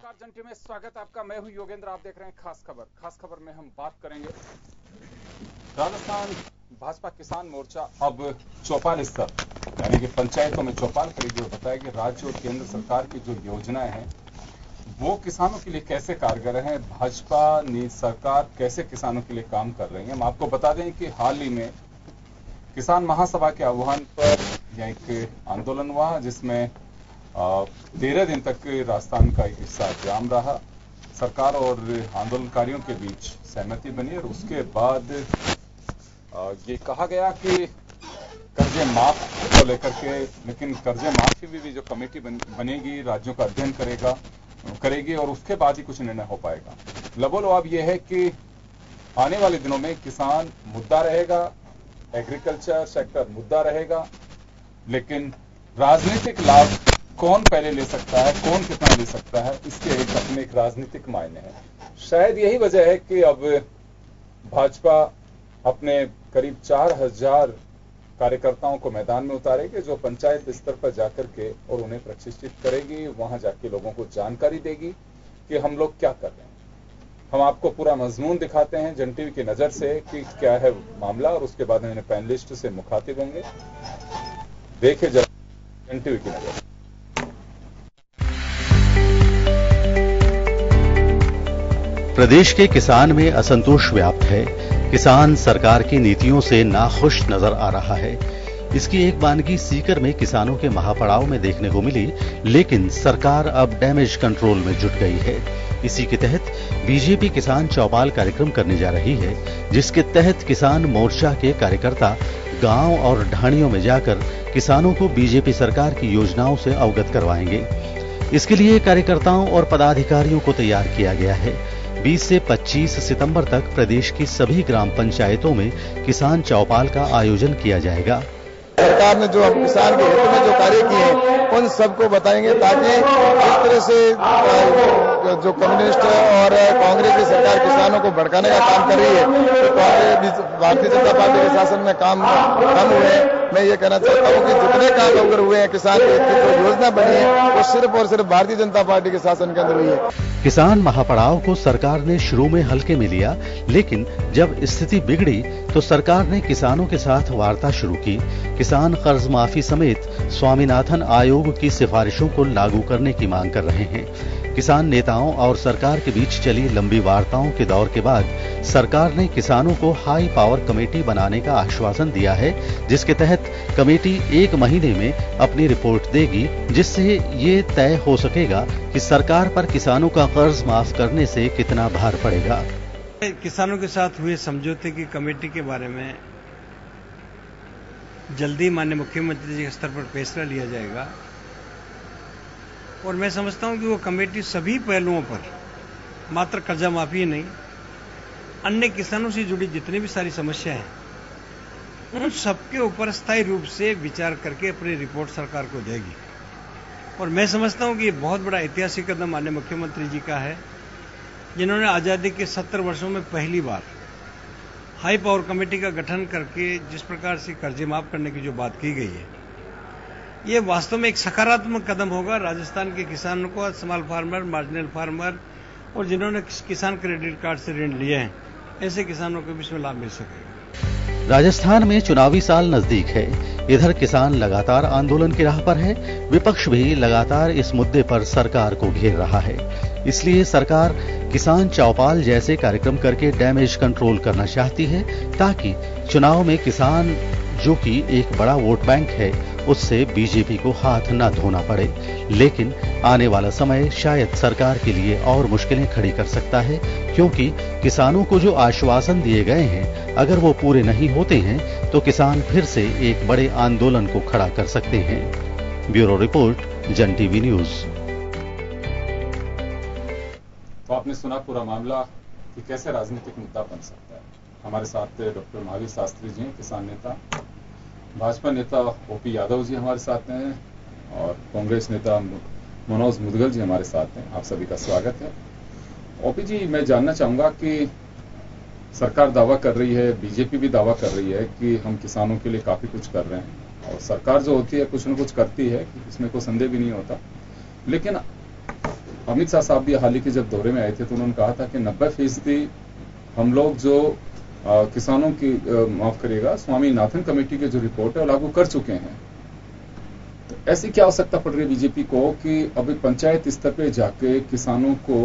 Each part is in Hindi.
नमस्कार जन टीवी में स्वागत है आपका। मैं हूं योगेंद्र। आप देख रहे हैं खास खबर। खास खबर में हम बात करेंगे राजस्थान भाजपा किसान मोर्चा अब चौपाल स्तर यानी कि पंचायतों में चौपाल करेगी और बताया कि राज्य और केंद्र सरकार की जो योजनाएं हैं वो किसानों के लिए कैसे कारगर है, भाजपा सरकार कैसे किसानों के लिए काम कर रही है। हम आपको बता दें कि हाल ही में किसान महासभा के आह्वान पर यह एक आंदोलन हुआ जिसमें 13 दिन तक राजस्थान का एक हिस्सा जाम रहा। सरकार और आंदोलनकारियों के बीच सहमति बनी और उसके बाद ये कहा गया कि कर्जे माफ को लेकर के, लेकिन कर्जे माफी भी जो कमेटी बनेगी राज्यों का अध्ययन करेगी और उसके बाद ही कुछ निर्णय हो पाएगा। लबोलबाब ये है कि आने वाले दिनों में किसान मुद्दा रहेगा, एग्रीकल्चर सेक्टर मुद्दा रहेगा, लेकिन राजनीतिक लाभ कौन पहले ले सकता है, कौन कितना ले सकता है, इसके अपने एक राजनीतिक मायने हैं। शायद यही वजह है कि अब भाजपा अपने करीब 4000 कार्यकर्ताओं को मैदान में उतारेगी, जो पंचायत स्तर पर जाकर के और उन्हें प्रशिक्षित करेगी, वहां जाके लोगों को जानकारी देगी कि हम लोग क्या कर रहे हैं। हम आपको पूरा मजमून दिखाते हैं जन टीवी की नजर से कि क्या है मामला, और उसके बाद हम पैनलिस्ट से मुखातिब होंगे। देखिए जन टीवी की नजर। प्रदेश के किसान में असंतोष व्याप्त है। किसान सरकार की नीतियों से नाखुश नजर आ रहा है। इसकी एक वानगी सीकर में किसानों के महापड़ाव में देखने को मिली, लेकिन सरकार अब डैमेज कंट्रोल में जुट गई है। इसी के तहत बीजेपी किसान चौपाल कार्यक्रम करने जा रही है, जिसके तहत किसान मोर्चा के कार्यकर्ता गांव और ढाणियों में जाकर किसानों को बीजेपी सरकार की योजनाओं से अवगत करवाएंगे। इसके लिए कार्यकर्ताओं और पदाधिकारियों को तैयार किया गया है। 20 से 25 सितंबर तक प्रदेश की सभी ग्राम पंचायतों में किसान चौपाल का आयोजन किया जाएगा। सरकार ने जो किसान के हित में जो कार्य किए हैं उन सबको बताएंगे, ताकि इस तरह से जो कम्युनिस्ट और कांग्रेस की सरकार किसानों को भड़काने का काम कर रही है, तो भारतीय जनता पार्टी के शासन में काम कम हुए हैं। मैं ये कहना चाहता हूँ कि जितने काम अगर हुए हैं किसान के हित की जो योजना बनी है वो सिर्फ और सिर्फ भारतीय जनता पार्टी के शासन के अंदर हुई है। किसान महापड़ाव को सरकार ने शुरू में हल्के में लिया, लेकिन जब स्थिति बिगड़ी तो सरकार ने किसानों के साथ वार्ता शुरू की। किसान कर्ज माफी समेत स्वामीनाथन आयोग की सिफारिशों को लागू करने की मांग कर रहे हैं। किसान नेताओं और सरकार के बीच चली लंबी वार्ताओं के दौर के बाद सरकार ने किसानों को हाई पावर कमेटी बनाने का आश्वासन दिया है, जिसके तहत कमेटी 1 महीने में अपनी रिपोर्ट देगी, जिससे ये तय हो सकेगा कि सरकार पर किसानों का कर्ज माफ करने से कितना भार पड़ेगा। किसानों के साथ हुए समझौते की कमेटी के बारे में जल्दी माननीय मुख्यमंत्री जी के स्तर पर फैसला लिया जाएगा, और मैं समझता हूं कि वो कमेटी सभी पहलुओं पर, मात्र कर्जा माफी ही नहीं, अन्य किसानों से जुड़ी जितनी भी सारी समस्याएं हैं उन सबके ऊपर स्थायी रूप से विचार करके अपनी रिपोर्ट सरकार को देगी। और मैं समझता हूं कि ये बहुत बड़ा ऐतिहासिक कदम माननीय मुख्यमंत्री जी का है, जिन्होंने आजादी के 70 वर्षों में पहली बार हाई पावर कमेटी का गठन करके जिस प्रकार से कर्जे माफ करने की जो बात की गई है, ये वास्तव में एक सकारात्मक कदम होगा। राजस्थान के किसानों को, स्मॉल फार्मर, मार्जिनल फार्मर और जिन्होंने किसान क्रेडिट कार्ड से ऋण लिए हैं, ऐसे किसानों को भी इसमें लाभ मिल सकेगा। राजस्थान में चुनावी साल नजदीक है। इधर किसान लगातार आंदोलन की राह पर है। विपक्ष भी लगातार इस मुद्दे पर सरकार को घेर रहा है। इसलिए सरकार किसान चौपाल जैसे कार्यक्रम करके डैमेज कंट्रोल करना चाहती है, ताकि चुनाव में किसान, जो कि एक बड़ा वोट बैंक है, उससे बीजेपी को हाथ न धोना पड़े। लेकिन आने वाला समय शायद सरकार के लिए और मुश्किलें खड़ी कर सकता है, क्योंकि किसानों को जो आश्वासन दिए गए हैं, अगर वो पूरे नहीं होते हैं तो किसान फिर से एक बड़े आंदोलन को खड़ा कर सकते हैं। ब्यूरो रिपोर्ट, जन टीवी न्यूज। तो आपने सुना पूरा मामला कि कैसे राजनीतिक मुद्दा बन सकता है। हमारे साथ डॉक्टर महावीर शास्त्री जी हैं, किसान नेता, भाजपा नेता ओपी यादव जी हमारे साथ हैं, और कांग्रेस नेता मनोज मुदगल जी हमारे साथ हैं। आप सभी का स्वागत है। ओपी जी, मैं जानना चाहूंगा कि सरकार दावा कर रही है, बीजेपी भी दावा कर रही है कि हम किसानों के लिए काफी कुछ कर रहे हैं, और सरकार जो होती है कुछ न कुछ करती है, इसमें कोई संदेह भी नहीं होता, लेकिन अमित शाह साहब भी हाल ही के जब दौरे में आए थे तो उन्होंने कहा था कि 90% हम लोग जो किसानों की माफ करिएगा स्वामीनाथन कमेटी की जो रिपोर्ट है वो लागू कर चुके हैं। तो ऐसी क्या आवश्यकता पड़ रही है बीजेपी को कि अभी पंचायत स्तर पे जाके किसानों को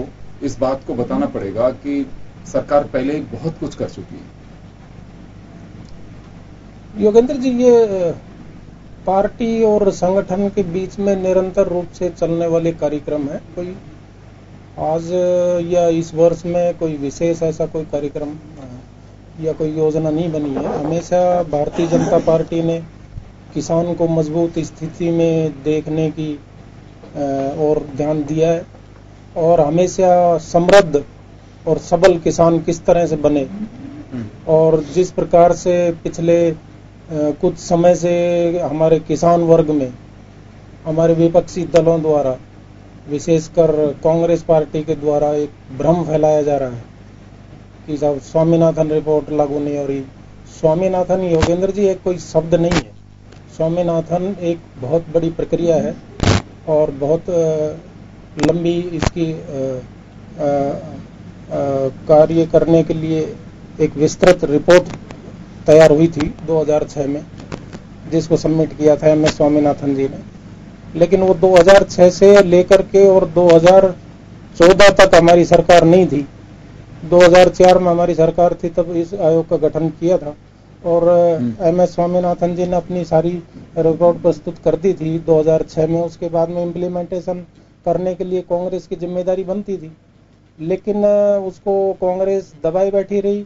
इस बात को बताना पड़ेगा कि सरकार पहले ही बहुत कुछ कर चुकी है। योगेंद्र जी, ये पार्टी और संगठन के बीच में निरंतर रूप से चलने वाले कार्यक्रम है। कोई आज या इस वर्ष में कोई विशेष ऐसा कोई कार्यक्रम या कोई योजना नहीं बनी है। हमेशा भारतीय जनता पार्टी ने किसान को मजबूत स्थिति में देखने की और ध्यान दिया है और हमेशा समृद्ध और सबल किसान किस तरह से बने, और जिस प्रकार से पिछले कुछ समय से हमारे किसान वर्ग में हमारे विपक्षी दलों द्वारा, विशेषकर कांग्रेस पार्टी के द्वारा एक भ्रम फैलाया जा रहा है कि साहब स्वामीनाथन रिपोर्ट लागू नहीं हो रही। स्वामीनाथन, योगेंद्र जी, एक कोई शब्द नहीं है। स्वामीनाथन एक बहुत बड़ी प्रक्रिया है और बहुत लंबी इसकी कार्य करने के लिए एक विस्तृत रिपोर्ट तैयार हुई थी 2006 में, जिसको सबमिट किया था एम एस स्वामीनाथन जी ने। लेकिन वो 2006 से लेकर के और 2014 तक हमारी सरकार नहीं थी। 2004 में हमारी सरकार थी, तब इस आयोग का गठन किया था और एम एस स्वामीनाथन जी ने अपनी सारी रिपोर्ट प्रस्तुत कर दी थी 2006 में। उसके बाद में इम्प्लीमेंटेशन करने के लिए कांग्रेस की जिम्मेदारी बनती थी, लेकिन उसको कांग्रेस दबाई बैठी रही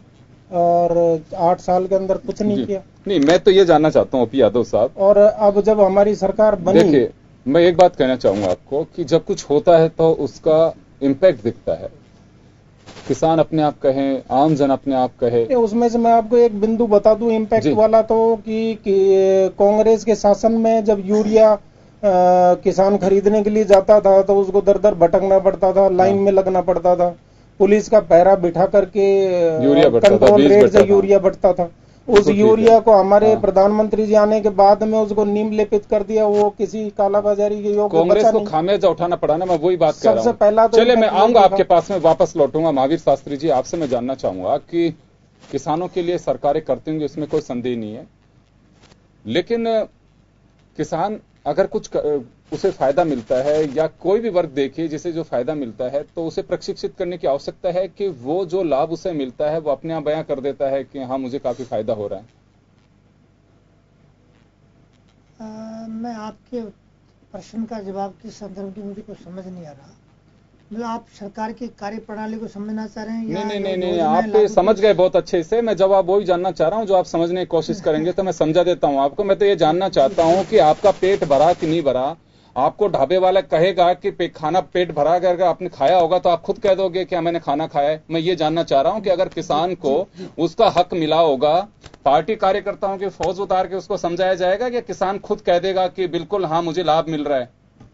और 8 साल के अंदर कुछ नहीं किया। नहीं, मैं तो ये जानना चाहता हूँ ओपी यादव साहब, और अब जब हमारी सरकार बनी, देखिए मैं एक बात कहना चाहूंगा आपको कि जब कुछ होता है तो उसका इम्पैक्ट दिखता है। किसान अपने आप कहें, आम जन अपने आप कहे, उसमें से मैं आपको एक बिंदु बता दूं इम्पैक्ट वाला, तो कि कांग्रेस के शासन में जब यूरिया किसान खरीदने के लिए जाता था तो उसको दर दर भटकना पड़ता था, लाइन में लगना पड़ता था, पुलिस का पहरा बिठा करके कंट्रोल रेट से यूरिया बढ़ता था। उस यूरिया को हमारे प्रधानमंत्री जी आने के बाद में उसको नीम लेपित कर दिया, वो किसी कालाबाजारी के योग कांग्रेस को खामियाजा उठाना पड़ा ना। मैं वही बात कर रहा हूं। सबसे पहला तो चलिए मैं आऊंगा आपके पास में, वापस लौटूंगा। महावीर शास्त्री जी, आपसे मैं जानना चाहूंगा कि किसानों के लिए सरकारें करती होंगी, इसमें कोई संदेह नहीं है, लेकिन किसान अगर कुछ उसे फायदा मिलता है या कोई भी वर्ग देखिए जिसे जो फायदा मिलता है तो उसे प्रशिक्षित करने की आवश्यकता है कि वो जो लाभ उसे मिलता है वो अपने आप बयां कर देता है कि हाँ मुझे काफी फायदा हो रहा है। मैं आपके प्रश्न का जवाब किस संदर्भ में मुझे कुछ समझ नहीं आ रहा। मतलब आप सरकार की कार्य प्रणाली को समझना चाह रहे हैं या नहीं, आप समझ गए बहुत अच्छे से। मैं जवाब वही जानना चाह रहा हूं जो आप समझने की कोशिश करेंगे तो मैं समझा देता हूं आपको। मैं तो ये जानना चाहता हूं कि आपका पेट भरा कि नहीं भरा। आपको ढाबे वाला कहेगा कि खाना पेट भरा, अगर आपने खाया होगा तो आप खुद कह दोगे कि मैंने खाना खाया है। मैं ये जानना चाह रहा हूं कि अगर किसान को उसका हक मिला होगा, पार्टी कार्यकर्ताओं की फौज उतार के उसको समझाया जाएगा कि किसान खुद कह देगा कि बिल्कुल हाँ मुझे लाभ मिल रहा है।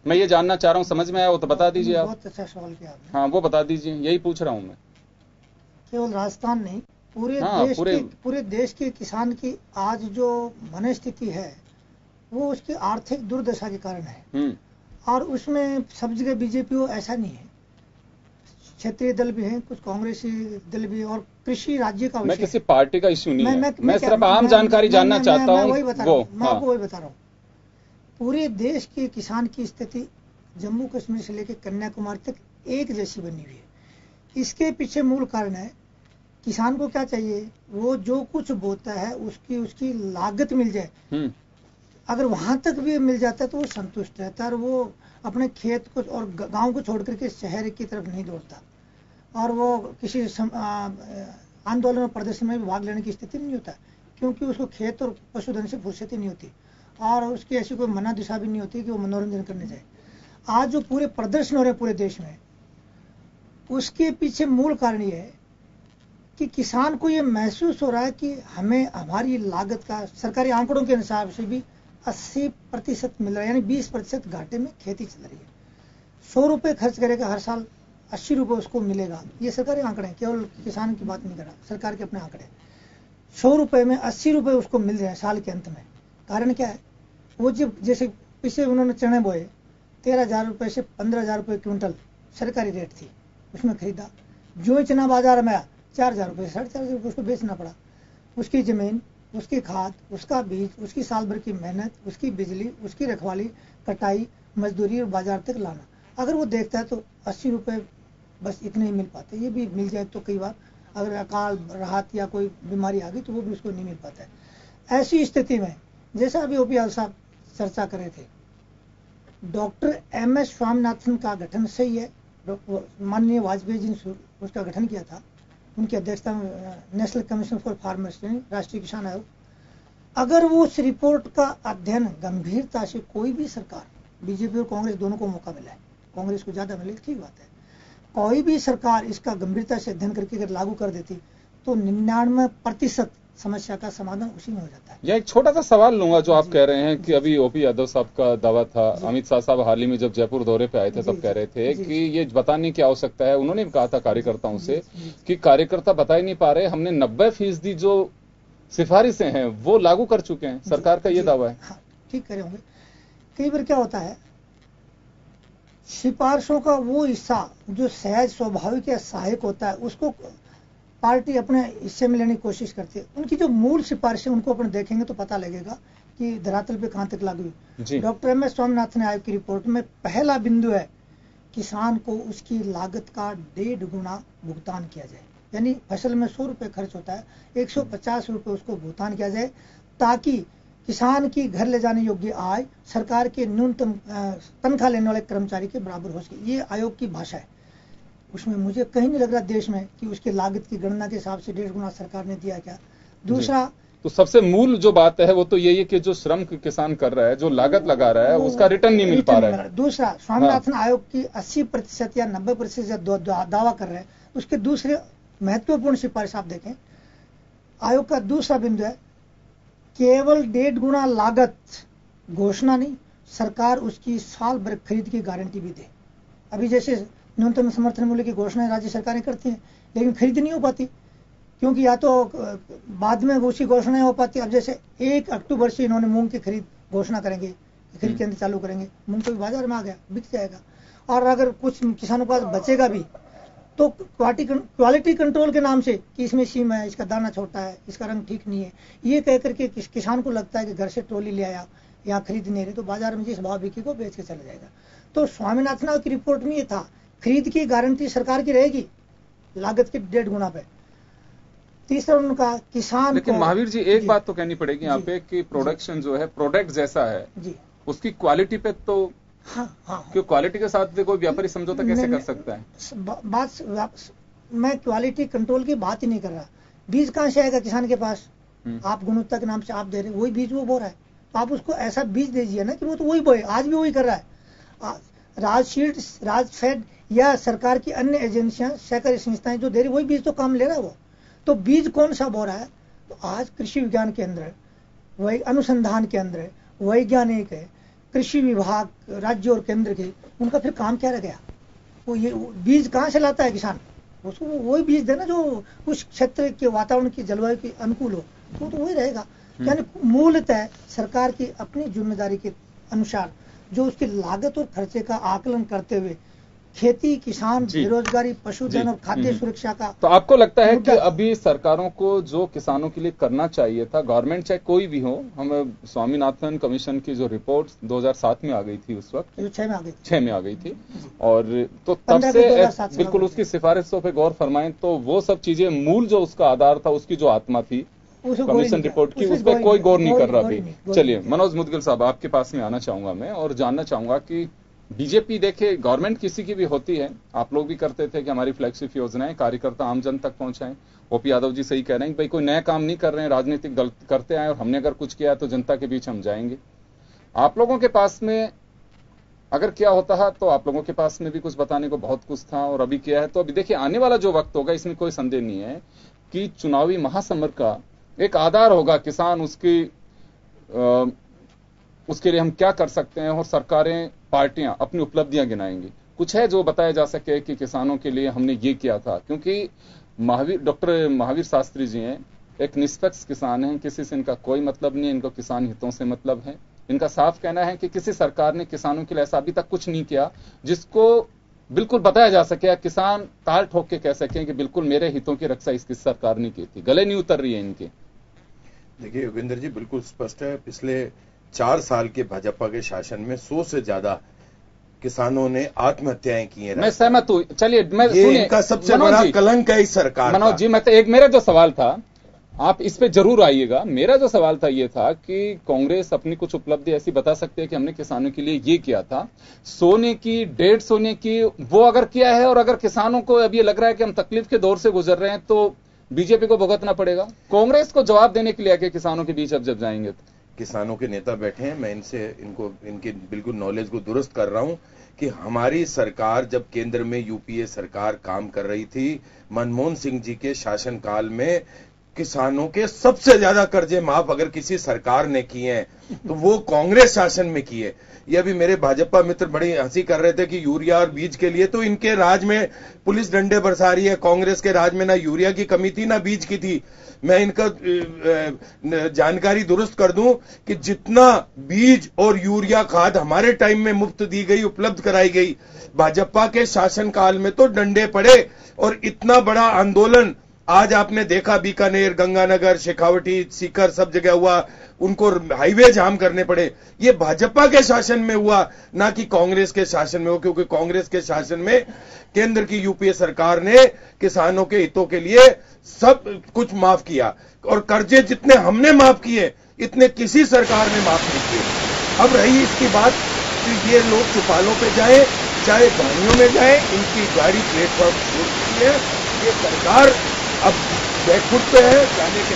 मैं ये जानना चाह रहा हूं, समझ में आया हो तो बता दीजिए आप। बहुत अच्छा सवाल किया आपने। हाँ वो बता दीजिए, यही पूछ रहा हूं मैं। केवल राजस्थान नहीं, पूरे देश के किसान की आज जो मनस्थिति है वो उसकी आर्थिक दुर्दशा के कारण है। और उसमें सब जगह बीजेपी हो ऐसा नहीं है, क्षेत्रीय दल भी हैं, कुछ कांग्रेसी दल भी, और कृषि राज्य का मैं किसी पार्टी का इश्यू नहीं है, मैं सिर्फ आम जानकारी जानना चाहता हूँ। मैं आपको वही बता रहा हूँ। पूरे देश के किसान की स्थिति जम्मू कश्मीर से लेकर कन्याकुमारी तक एक जैसी बनी हुई है। इसके पीछे मूल कारण है किसान को क्या चाहिए, वो जो कुछ बोता है उसकी लागत मिल जाए। अगर वहां तक भी मिल जाता है तो वो संतुष्ट रहता है और वो अपने खेत को और गांव को छोड़ करके शहर की तरफ नहीं दौड़ता, और वो किसी आंदोलन और प्रदर्शन में भी भाग लेने की स्थिति नहीं होता, क्योंकि उसको खेत और पशुधन से फुर्सत ही नहीं होती और उसकी ऐसी कोई मना दिशा भी नहीं होती कि वो मनोरंजन करने जाए। आज जो पूरे प्रदर्शन हो रहे हैं पूरे देश में, उसके पीछे मूल कारण ये है कि किसान को ये महसूस हो रहा है कि हमें हमारी लागत का सरकारी आंकड़ों के हिसाब से भी 80% मिल रहा है, यानी 20% घाटे में खेती चल रही है। 100 रुपए खर्च करेगा हर साल, 80 रुपए उसको मिलेगा। ये सरकारी आंकड़े हैं, केवल किसान की बात नहीं कर रहा, सरकार के अपने आंकड़े। 100 रुपए में 80 रुपए उसको मिल रहे हैं साल के अंत में। कारण क्या है, वो जब जैसे पिछले उन्होंने चने बोए 13,000 रुपए से 15,000 रुपए क्विंटल सरकारी रेट थी, उसमें खरीदा। जो ही चना बाजार में आया 4,000 रुपये 4,500 रुपये उसको बेचना पड़ा। उसकी जमीन, उसकी खाद, उसका बीज, उसकी साल भर की मेहनत, उसकी बिजली, उसकी रखवाली, कटाई, मजदूरी और बाजार तक लाना। अगर वो देखता है तो 80 रुपये बस इतने ही मिल पाते। ये भी मिल जाए तो कई बार अगर अकाल राहत या कोई बीमारी आ गई तो वो भी उसको नहीं मिल पाता है। ऐसी स्थिति में जैसा अभी ओपी यादव साहब चर्चा कर रहे थे, डॉक्टर MS स्वामीनाथन का गठन सही है। माननीय वाजपेयी जी ने उसका गठन किया था, उनकी अध्यक्षता में national commission for farmers training, राष्ट्रीय किसान आयोग। अगर वो उस रिपोर्ट का अध्ययन गंभीरता से कोई भी सरकार, बीजेपी और कांग्रेस दोनों को मौका मिला है, कांग्रेस को ज्यादा मिले ठीक बात है, कोई भी सरकार इसका गंभीरता से अध्ययन करके अगर लागू कर देती तो 99% समस्या का समाधान उसी में हो जाता है। यह एक छोटा सा सवाल लूंगा जो आप कह रहे हैं कि अभी ओपी यादव साहब का दावा था, अमित शाह साहब हाल ही में जब जयपुर दौरे पे आए थे तब कह रहे थे कि ये बताने की आवश्यकता है, उन्होंने भी कहा था कार्यकर्ताओं से कि कार्यकर्ता बता ही नहीं पा रहे, हमने 90% जो सिफारिशें हैं वो लागू कर चुके हैं, सरकार का ये दावा है। हाँ, ठीक कह रहे होंगे। कई बार क्या होता है, सिफारिशों का वो हिस्सा जो सहज स्वाभाविक या सहायक होता है उसको पार्टी अपने हिस्से में लेने की कोशिश करती है। उनकी जो मूल सिफारिशें उनको अपन देखेंगे तो पता लगेगा कि धरातल पे कहां तक लागू हुई। डॉक्टर MS स्वामीनाथन आयोग की रिपोर्ट में पहला बिंदु है किसान को उसकी लागत का 1.5 गुना भुगतान किया जाए। यानी फसल में 100 रुपये खर्च होता है, 150 रुपये उसको भुगतान किया जाए ताकि किसान की घर ले जाने योग्य आय सरकार के न्यूनतम तनख्वाह लेने वाले कर्मचारी के बराबर हो सके। ये आयोग की भाषा है। उसमें मुझे कहीं नहीं लग रहा देश में कि उसकी लागत की गणना के हिसाब से 1.5 गुना सरकार ने दिया क्या। दूसरा, तो सबसे मूल जो बात है वो तो यही है कि जो श्रम किसान कर रहा है, जो लागत लगा रहा है, उसका रिटर्न नहीं मिल पा रहा है। दूसरा, स्वामीनाथन आयोग की 80% या 90% दावा कर रहे हैं, उसके दूसरे महत्वपूर्ण सिफारिश आप देखें, आयोग का दूसरा बिंदु है केवल 1.5 गुना लागत घोषणा नहीं, सरकार उसकी साल भर खरीद की गारंटी भी दे। अभी जैसे न्यूनतम समर्थन मूल्य की घोषणा राज्य सरकारें करती हैं लेकिन खरीद नहीं हो पाती, क्योंकि या तो बाद में उसकी घोषणा हो पाती। अब जैसे 1 अक्टूबर से इन्होंने मूंग की खरीद घोषणा करेंगे, खरीद केंद्र चालू करेंगे, मूंग तो बाजार में आ गया, बिक जाएगा। और अगर कुछ किसानों के पास बचेगा भी तो क्वालिटी कंट्रोल के नाम से कि इसमें सीम है, इसका दाना छोटा है, इसका रंग ठीक नहीं है, ये कह करके किसान को लगता है कि घर से ट्रॉली ले आया, यहाँ खरीद नहीं रहे तो बाजार में जिस भाव बिकी को बेच के चला जाएगा। तो स्वामीनाथन की रिपोर्ट में ये था खरीद की गारंटी सरकार की रहेगी लागत के 1.5 गुना पे। तीसरा उनका किसान, लेकिन महावीर जी एक बात तो कहनी पड़ेगी यहाँ पे कि प्रोडक्शन जो है प्रोडक्ट जैसा है जी, उसकी क्वालिटी पे तो क्यों क्वालिटी के साथ कोई व्यापारी समझौता कैसे कर सकता है? मैं क्वालिटी कंट्रोल की बात ही नहीं कर रहा। बीज कहां से आएगा किसान के पास? आप गुणवत्ता के नाम से आप दे रहे हैं, वही बीज वो बो रहा है, तो आप उसको ऐसा बीज दीजिए ना कि वो तो वही बोए, आज भी वही कर रहा है। राजशीट, राजफेड या सरकार की अन्य एजेंसियां, सहकारी संस्थाएं जो दे रही वही बीज तो काम ले रहा है वो। तो बीज कौन सा बो रहा है? तो आज कृषि विज्ञान केंद्र है, वही अनुसंधान केंद्र है, वैज्ञानिक है, कृषि विभाग राज्य और केंद्र के, उनका फिर काम क्या रह गया? वो ये बीज कहां से लाता है किसान? उसको वही बीज देना जो उस क्षेत्र के वातावरण की जलवायु के अनुकूल हो, तो वही रहेगा। यानी मूलतः सरकार की अपनी जिम्मेदारी के अनुसार जो उसकी लागत और खर्चे का आकलन करते हुए खेती, किसान, बेरोजगारी, पशुधन और खाद्य सुरक्षा का, तो आपको लगता है कि अभी सरकारों को जो किसानों के लिए करना चाहिए था, गवर्नमेंट चाहे कोई भी हो, हमें स्वामीनाथन कमीशन की जो रिपोर्ट 2007 में आ गई थी, उस वक्त 6 में आ गई थी, और तो तब से बिल्कुल उसकी सिफारिशों पे गौर फरमाएं तो वो सब चीजें मूल जो उसका आधार था, उसकी जो आत्मा थी कमीशन रिपोर्ट की, उस पर कोई गौर नहीं कर रहा अभी। चलिए मनोज मुदगिल साहब, आपके पास में आना चाहूंगा मैं और जानना चाहूंगा कि बीजेपी, देखिए गवर्नमेंट किसी की भी होती है, आप लोग भी करते थे कि हमारी फ्लैगशिप योजनाएं कार्यकर्ता आम जन तक पहुंचाएं। ओपी यादव जी सही कह रहे हैं कि भाई कोई नया काम नहीं कर रहे हैं, राजनीतिक दल करते आए और हमने अगर कुछ किया तो जनता के बीच हम जाएंगे। आप लोगों के पास में अगर क्या होता है तो आप लोगों के पास में भी कुछ बताने को बहुत कुछ था और अभी क्या है। तो अभी देखिए आने वाला जो वक्त होगा इसमें कोई संदेह नहीं है कि चुनावी महासमर का एक आधार होगा किसान, उसके लिए हम क्या कर सकते हैं और सरकारें, पार्टियां अपनी उपलब्धियां गिनाएंगी। कुछ है जो बताया जा सके कि किसानों के लिए हमने ये किया था, क्योंकि डॉक्टर महावीर शास्त्री जी हैं, एक निष्पक्ष किसान हैं, किसी से इनका कोई मतलब नहीं है, इनको किसान हितों से मतलब है। इनका साफ कहना है कि किसी सरकार ने किसानों के लिए ऐसा अभी तक कुछ नहीं किया जिसको बिल्कुल बताया जा सके, किसान ताल ठोक के कह सकें कि बिल्कुल मेरे हितों की रक्षा इसकी सरकार ने की थी, गले नहीं उतर रही है इनके? देखिए योगेंद्र जी, बिल्कुल स्पष्ट है, पिछले 4 साल के भाजपा के शासन में 100 से ज्यादा किसानों ने आत्महत्याएं की हैं। मैं सहमत हूं। चलिए मैं ये इनका सबसे बड़ा कलंक है इस सरकार। मनोज जी, मैं तो एक मेरा जो सवाल था, आप इस पे जरूर आइएगा। मेरा जो सवाल था ये था कि कांग्रेस अपनी कुछ उपलब्धि ऐसी बता सकती है कि हमने किसानों के लिए ये किया था, सोने की, डेढ़ सोने की, वो अगर किया है और अगर किसानों को अब ये लग रहा है कि हम तकलीफ के दौर से गुजर रहे हैं तो बीजेपी को भुगतना पड़ेगा। कांग्रेस को जवाब देने के लिए आके किसानों के बीच अब जब जाएंगे तो किसानों के नेता बैठे हैं, मैं इनके बिल्कुल नॉलेज को दुरुस्त कर रहा हूं कि हमारी सरकार जब केंद्र में यूपीए सरकार काम कर रही थी, मनमोहन सिंह जी के शासनकाल में किसानों के सबसे ज्यादा कर्जे माफ अगर किसी सरकार ने किए हैं तो वो कांग्रेस शासन में किए। ये अभी मेरे भाजपा मित्र बड़ी हंसी कर रहे थे कि यूरिया और बीज के लिए तो इनके राज में पुलिस डंडे बरसा रही है, कांग्रेस के राज में ना यूरिया की कमी थी ना बीज की थी। मैं इनका जानकारी दुरुस्त कर दूं कि जितना बीज और यूरिया खाद हमारे टाइम में मुफ्त दी गई, उपलब्ध कराई गई, भाजपा के शासनकाल में तो डंडे पड़े और इतना बड़ा आंदोलन आज आपने देखा, बीकानेर, गंगानगर, शेखावटी, सीकर सब जगह हुआ, उनको हाईवे जाम करने पड़े। ये भाजपा के शासन में हुआ, ना कि कांग्रेस के शासन में हो, क्योंकि कांग्रेस के शासन में केंद्र की यूपीए सरकार ने किसानों के हितों के लिए सब कुछ माफ किया और कर्जे जितने हमने माफ किए इतने किसी सरकार ने माफ नहीं किए। अब रही इसकी बात कि ये लोग चौपालों पे जाए चाहे गाड़ियों में जाए, इनकी गाड़ी प्लेटफॉर्म छोड़ चुकी है। ये सरकार अब बैकफुट पे है जाने के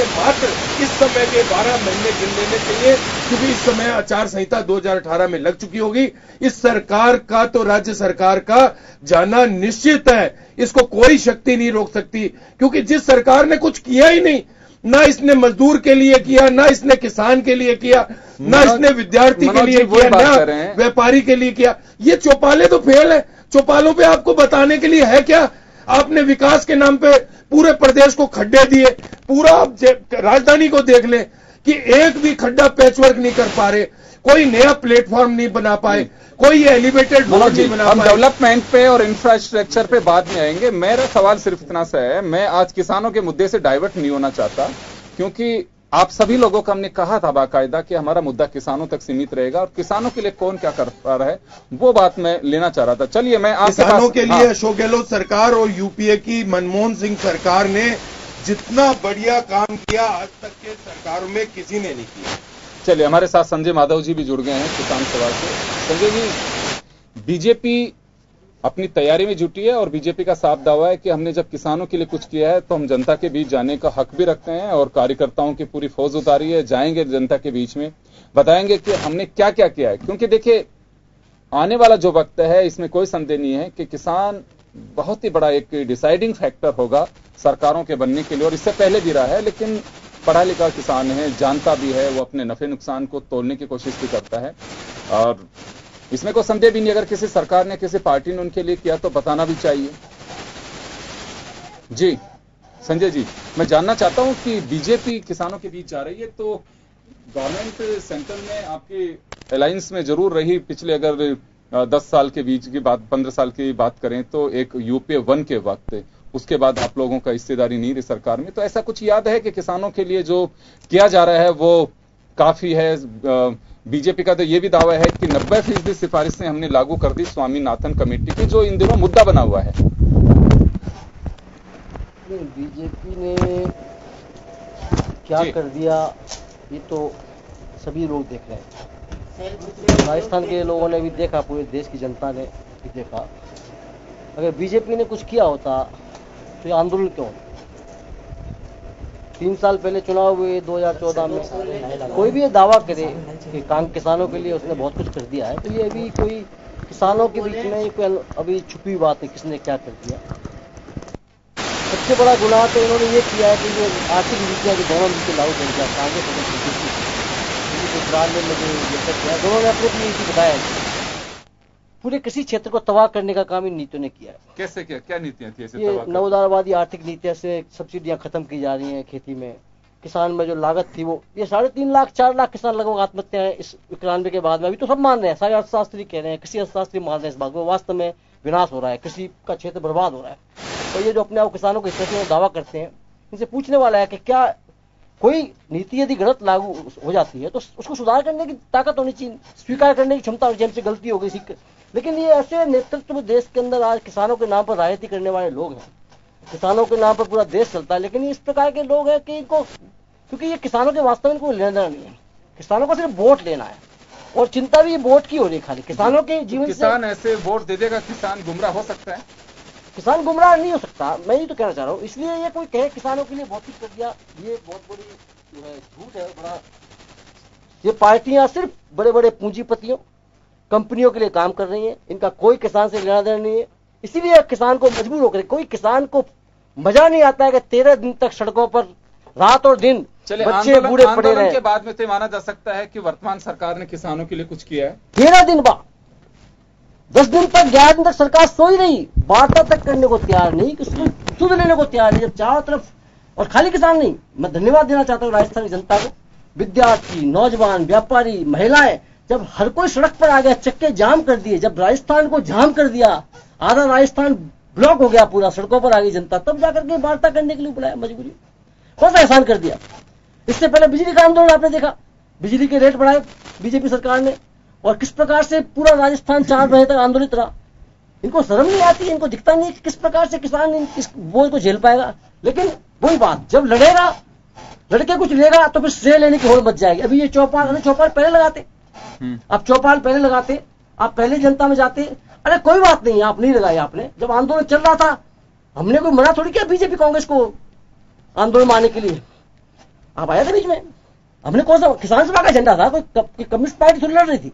मात्र इस समय के 12 महीने गिन लेने चाहिए, क्योंकि इस समय आचार संहिता 2018 में लग चुकी होगी। इस सरकार का तो राज्य सरकार का जाना निश्चित है, इसको कोई शक्ति नहीं रोक सकती, क्योंकि जिस सरकार ने कुछ किया ही नहीं, ना इसने मजदूर के लिए किया, ना इसने किसान के लिए किया, ना इसने विद्यार्थी के लिए किया, ना व्यापारी के लिए किया। ये चौपाले तो फेल है। चौपालों पे आपको बताने के लिए है क्या? आपने विकास के नाम पे पूरे प्रदेश को खड्डे दिए। पूरा आप राजधानी को देख लें कि एक भी खड्डा पैचवर्क नहीं कर पा रहे, कोई नया प्लेटफॉर्म नहीं बना पाए, कोई एलिवेटेड रोड नहीं बना पाए। हम डेवलपमेंट पे और इंफ्रास्ट्रक्चर पे बाद में आएंगे। मेरा सवाल सिर्फ इतना सा है, मैं आज किसानों के मुद्दे से डाइवर्ट नहीं होना चाहता, क्योंकि आप सभी लोगों को हमने कहा था बाकायदा कि हमारा मुद्दा किसानों तक सीमित रहेगा और किसानों के लिए कौन क्या कर पा रहा है वो बात मैं लेना चाह रहा था। चलिए मैं आपके किसानों के लिए अशोक गहलोत सरकार और यूपीए की मनमोहन सिंह सरकार ने जितना बढ़िया काम किया आज तक के सरकारों में किसी ने नहीं किया। चलिए हमारे साथ संजय माधव जी भी जुड़ गए हैं किसान सभा से। संजय जी, बीजेपी अपनी तैयारी में जुटी है और बीजेपी का साफ दावा है कि हमने जब किसानों के लिए कुछ किया है तो हम जनता के बीच जाने का हक भी रखते हैं और कार्यकर्ताओं की पूरी फौज उतारी है, जाएंगे जनता के बीच में, बताएंगे कि हमने क्या क्या किया है। क्योंकि देखिए आने वाला जो वक्त है इसमें कोई संदेह नहीं है कि किसान बहुत ही बड़ा एक डिसाइडिंग फैक्टर होगा सरकारों के बनने के लिए, और इससे पहले भी रहा है। लेकिन पढ़ा लिखा किसान है, जानता भी है, वो अपने नफे नुकसान को तोलने की कोशिश भी करता है और इसमें कोई संदेह भी नहीं। अगर किसी सरकार ने, किसी पार्टी ने उनके लिए किया तो बताना भी चाहिए। जी संजय जी, मैं जानना चाहता हूं कि बीजेपी किसानों के बीच जा रही है तो गवर्नमेंट सेंटर में आपकी अलायंस में जरूर रही। पिछले अगर 10 साल के बीच की बात, 15 साल की बात करें तो एक यूपीए 1 के वक्त, उसके बाद आप लोगों का हिस्सेदारी नहीं रही सरकार में, तो ऐसा कुछ याद है कि किसानों के लिए जो किया जा रहा है वो काफी है? बीजेपी का तो ये भी दावा है कि 90% सिफारिशें हमने लागू कर दी स्वामीनाथन कमेटी की, जो इन दिनों मुद्दा बना हुआ है। बीजेपी ने क्या कर दिया ये तो सभी लोग देख रहे हैं। राजस्थान के लोगों ने भी देखा, पूरे देश की जनता ने भी देखा। अगर बीजेपी ने कुछ किया होता तो ये आंदोलन क्यों? 3 साल पहले चुनाव हुए 2014 में, कोई भी ये दावा करे कि किसानों के लिए उसने बहुत कुछ कर दिया है तो ये अभी कोई किसानों के बीच में कोई अभी छुपी बात है किसने क्या कर दिया। सबसे बड़ा गुनाह तो इन्होंने ये किया है कि जो आर्थिक नीतियाँ जो दोनों नीति लागू कर दिया, कांग्रेस और दोनों ने अपनी नीति बताया, पूरे किसी क्षेत्र को तबाह करने का काम इन नीतियों ने किया है। कैसे किया? क्या नीतियां थी ऐसे? ये नवोदारवादी आर्थिक नीतियां से सब्सिडियां खत्म की जा रही हैं खेती में, किसान में जो लागत थी वो, ये 3.5 लाख 4 लाख किसान लगभग आत्महत्या है इस 91 के बाद में। अभी तो सब मान रहे हैं, सारे अर्थशास्त्री कह रहे हैं, कृषि अर्थशास्त्री मान रहे हैं इस बात को, वास्तव में विनाश हो रहा है, कृषि का क्षेत्र बर्बाद हो रहा है। तो ये जो अपने आप किसानों के हित में दावा करते हैं, इनसे पूछने वाला है कि क्या कोई नीति यदि गलत लागू हो जाती है तो उसको सुधार करने की ताकत होनी चाहिए, स्वीकार करने की क्षमता होनी चाहिए, हमसे गलती हो गई। लेकिन ये ऐसे नेतृत्व देश के अंदर आज किसानों के नाम पर राजनीति करने वाले लोग हैं, किसानों के नाम पर पूरा देश चलता है, लेकिन ये इस प्रकार के लोग हैं कि इनको, क्योंकि ये किसानों के वास्तव में कोई लेना नहीं है, किसानों को सिर्फ वोट लेना है और चिंता भी ये वोट की हो रही है खाली किसानों के जीवन। किसान ऐसे वोट दे देगा, किसान गुमराह हो सकता है? किसान गुमराह नहीं हो सकता, मैं ये तो कहना चाह रहा हूँ। इसलिए ये कोई कहे किसानों के लिए बहुत कुछ कर दिया, ये बहुत बड़ी जो है झूठ है बड़ा। ये पार्टियां सिर्फ बड़े बड़े पूंजीपतियों कंपनियों के लिए काम कर रही हैं, इनका कोई किसान से लेना देना नहीं है। इसीलिए किसान को मजबूर होकर, कोई किसान को मजा नहीं आता है कि 13 दिन तक सड़कों पर रात और दिन बच्चे बूढ़े पड़े रहे। के बाद में तो माना जा सकता है कि वर्तमान सरकार ने किसानों के लिए कुछ किया है। 13 दिन बाद 10 दिन तक 11 दिन तक सरकार सोई रही, वार्ता तक करने को तैयार नहीं, सुध लेने को तैयार नहीं। जब चारों तरफ, और खाली किसान नहीं, मैं धन्यवाद देना चाहता हूँ राजस्थान की जनता को, विद्यार्थी, नौजवान, व्यापारी, महिलाएं, जब हर कोई सड़क पर आ गया, चक्के जाम कर दिए, जब राजस्थान को जाम कर दिया, आधा राजस्थान ब्लॉक हो गया, पूरा सड़कों पर आ गई जनता, तब जाकर के वार्ता करने के लिए बुलाया, मजबूरी। कौन सा एहसान कर दिया? इससे पहले बिजली का आंदोलन आपने देखा, बिजली के रेट बढ़ाए बीजेपी सरकार ने, और किस प्रकार से पूरा राजस्थान 4 महीने तक आंदोलित रहा। इनको शर्म नहीं आती, इनको दिखता नहीं कि किस प्रकार से किसान इस बोझ को झेल पाएगा। लेकिन वही बात, जब लड़ेगा, लड़के कुछ लेगा तो फिर श्रेय लेने की होड़ मच जाएगी। अभी ये चौपाल पहले लगाते, अब चौपाल पहले लगाते, आप पहले जनता में जाते, अरे कोई बात नहीं, आप नहीं लगाए आपने, जब आंदोलन चल रहा था हमने कोई मना थोड़ी किया बीजेपी कांग्रेस को आंदोलन मानने के लिए, आप आए थे बीच में। हमने कौन सा किसान सभा का झंडा था, कोई कम्युनिस्ट पार्टी थोड़ी लड़ रही थी,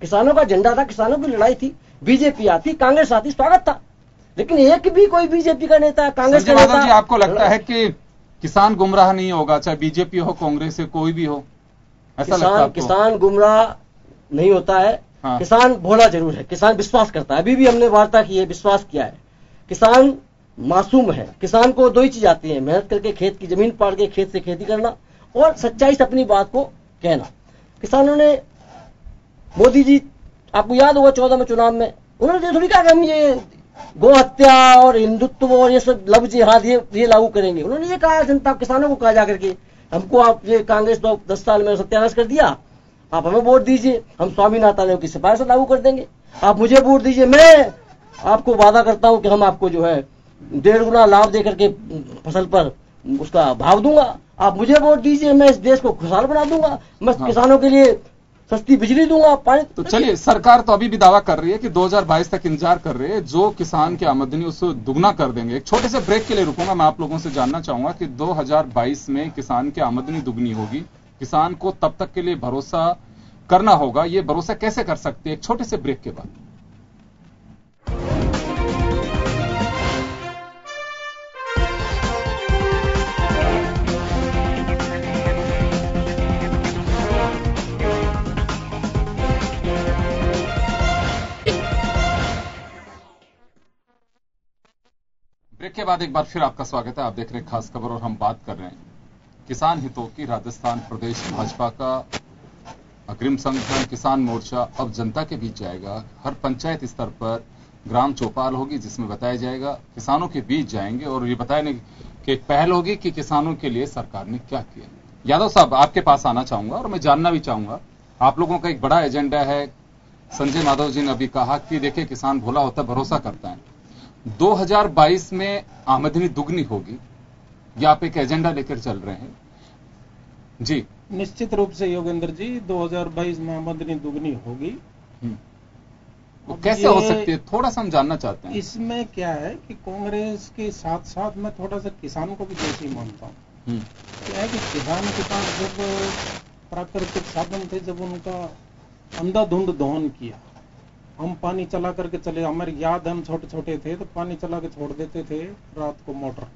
किसानों का झंडा था, किसानों की लड़ाई थी, बीजेपी आती, कांग्रेस आती, स्वागत था। लेकिन एक भी कोई बीजेपी का नेता, कांग्रेस का नेता, जी आपको लगता है कि किसान गुमराह नहीं होगा, चाहे बीजेपी हो, कांग्रेस हो, कोई भी हो? ऐसा लगता है? किसान गुमराह नहीं होता है। हाँ। किसान भोला जरूर है, किसान विश्वास करता है, अभी भी हमने वार्ता की है, विश्वास किया है। किसान मासूम है, किसान को 2 ही चीज आती है, मेहनत करके खेत की जमीन पाड़ के खेत से खेती करना और सच्चाई से अपनी बात को कहना। किसानों ने, मोदी जी आपको याद होगा 14 में चुनाव में उन्होंने थोड़ी कहा कि हम ये गो हत्या और हिंदुत्व और ये सब लव जिहाद ये लागू करेंगे। उन्होंने ये कहा जनता, किसानों को कहा जाकर के, हमको आप ये कांग्रेस 10 साल में सत्यानाश कर दिया, आप हमें वोट दीजिए, हम स्वामीनाथन आयोग की सिफारिश लागू कर देंगे, आप मुझे वोट दीजिए, मैं आपको वादा करता हूं कि हम आपको जो है 1.5 गुना लाभ देकर के फसल पर उसका भाव दूंगा, आप मुझे वोट दीजिए, मैं इस देश को खुशहाल बना दूंगा, मैं किसानों के लिए सस्ती बिजली दूंगा, पानी। तो चलिए, सरकार तो अभी भी दावा कर रही है कि 2022 तक इंतजार कर रही है, जो किसान की आमदनी उसको दुगना कर देंगे। एक छोटे से ब्रेक के लिए रुकूंगा, मैं आप लोगों से जानना चाहूंगा कि 2022 में किसान की आमदनी दुगनी होगी, किसान को तब तक के लिए भरोसा करना होगा, ये भरोसा कैसे कर सकते हैं? एक छोटे से ब्रेक के बाद। ब्रेक के बाद एक बार फिर आपका स्वागत है। आप देख रहे हैं खास खबर और हम बात कर रहे हैं किसान हितों की। राजस्थान प्रदेश भाजपा का अग्रिम संगठन किसान मोर्चा अब जनता के बीच जाएगा। हर पंचायत स्तर पर ग्राम चौपाल होगी जिसमें बताया जाएगा, किसानों के बीच जाएंगे और ये बताने की एक पहल होगी कि किसानों के लिए सरकार ने क्या किया। यादव साहब, आपके पास आना चाहूंगा और मैं जानना भी चाहूंगा, आप लोगों का एक बड़ा एजेंडा है। संजय माधव जी ने अभी कहा कि देखिए किसान भोला होता है, भरोसा करता है। 2022 में आमदनी दुगनी होगी, ये आप एक एजेंडा लेकर चल रहे हैं जी? निश्चित रूप से योगेंद्र जी, 2022 में आमदनी दुगनी होगी। वो कैसे हो सकती है, थोड़ा सा हम जानना चाहते हैं। इसमें क्या है कि कांग्रेस के साथ साथ मैं थोड़ा सा किसान को भी दोषी मानता हूँ। क्या है कि किसान के पास जब प्राकृतिक साधन थे, जब उनका अंधाधुंध दोहन किया, हम पानी चला करके चले, हमारी याद है हम छोटे छोटे थे तो पानी चला के छोड़ देते थे रात को मोटर,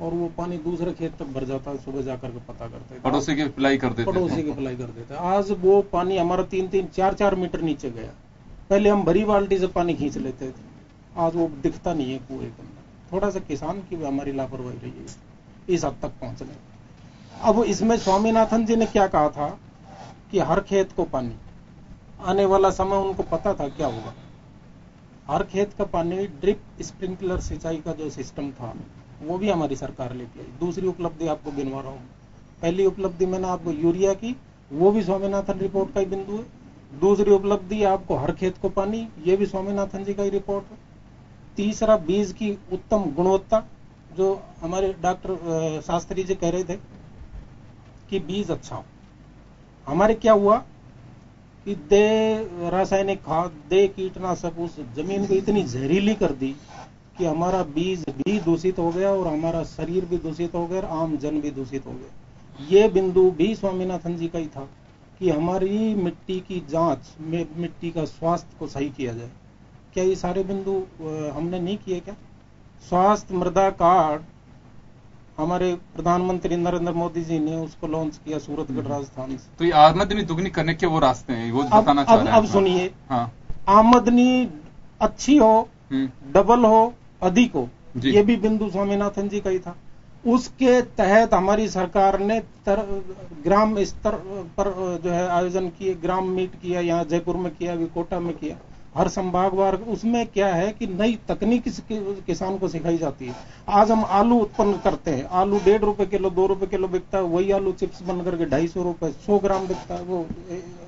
और वो पानी दूसरे खेत तक भर जाता है, सुबह जाकर के पता करते थे, पड़ोसी की पिलाई कर देते। आज वो पानी हमारा 3-3, 4-4 मीटर नीचे गया। पहले हम भरी बाल्टी से पानी खींच लेते थे, आज वो दिखता नहीं है कुएं के अंदर। थोड़ा सा किसान की भी हमारी लापरवाही रही है इस हद तक पहुंचने। अब इसमें स्वामीनाथन जी ने क्या कहा था कि हर खेत को पानी, आने वाला समय उनको पता था क्या होगा। हर खेत का पानी ड्रिप स्प्रिंकलर सिंचाई का जो सिस्टम था वो भी हमारी सरकार लेके आई। दूसरी उपलब्धि आपको गिनवा रहा हूं। पहली उपलब्धि मैंने आपको यूरिया की, वो भी स्वामीनाथन रिपोर्ट का ही बिंदु है। दूसरी उपलब्धि आपको हर खेत को पानी, ये भी स्वामीनाथन जी का ही रिपोर्ट है। तीसरा बीज की उत्तम गुणवत्ता, जो हमारे डॉक्टर शास्त्री जी कह रहे थे कि बीज अच्छा हो। हमारे क्या हुआ कि दे रासायनिक खाद, दे कीटनाशक उस जमीन को इतनी जहरीली कर दी कि हमारा बीज भी दूषित हो गया और हमारा शरीर भी दूषित हो गया और आम जन भी दूषित हो गया। ये बिंदु भी स्वामीनाथन जी का ही था कि हमारी मिट्टी की जांच, मिट्टी का स्वास्थ्य को सही किया जाए। क्या ये सारे बिंदु हमने नहीं किए क्या? स्वास्थ्य मृदा कार्ड हमारे प्रधानमंत्री नरेंद्र मोदी जी ने उसको लॉन्च किया सूरतगढ़ राजस्थान से। तो ये आमदनी दुगनी करने के वो रास्ते हैं, वो बताना चाह रहे हैं। अब सुनिए, आमदनी अच्छी हो, डबल हो, अधिक हो, ये भी बिंदु स्वामीनाथन जी का ही था। उसके तहत हमारी सरकार ने ग्राम स्तर पर जो है आयोजन किए, ग्राम मीट किया, यहाँ जयपुर में किया, अभी कोटा में किया, हर संभागवार। उसमें क्या है कि नई तकनीक किसान को सिखाई जाती है। आज हम आलू उत्पन्न करते हैं, आलू 1.5 रुपए किलो, 2 रुपए किलो बिकता है। वही आलू चिप्स बन करके 250 रुपए 100 ग्राम बिकता है, वो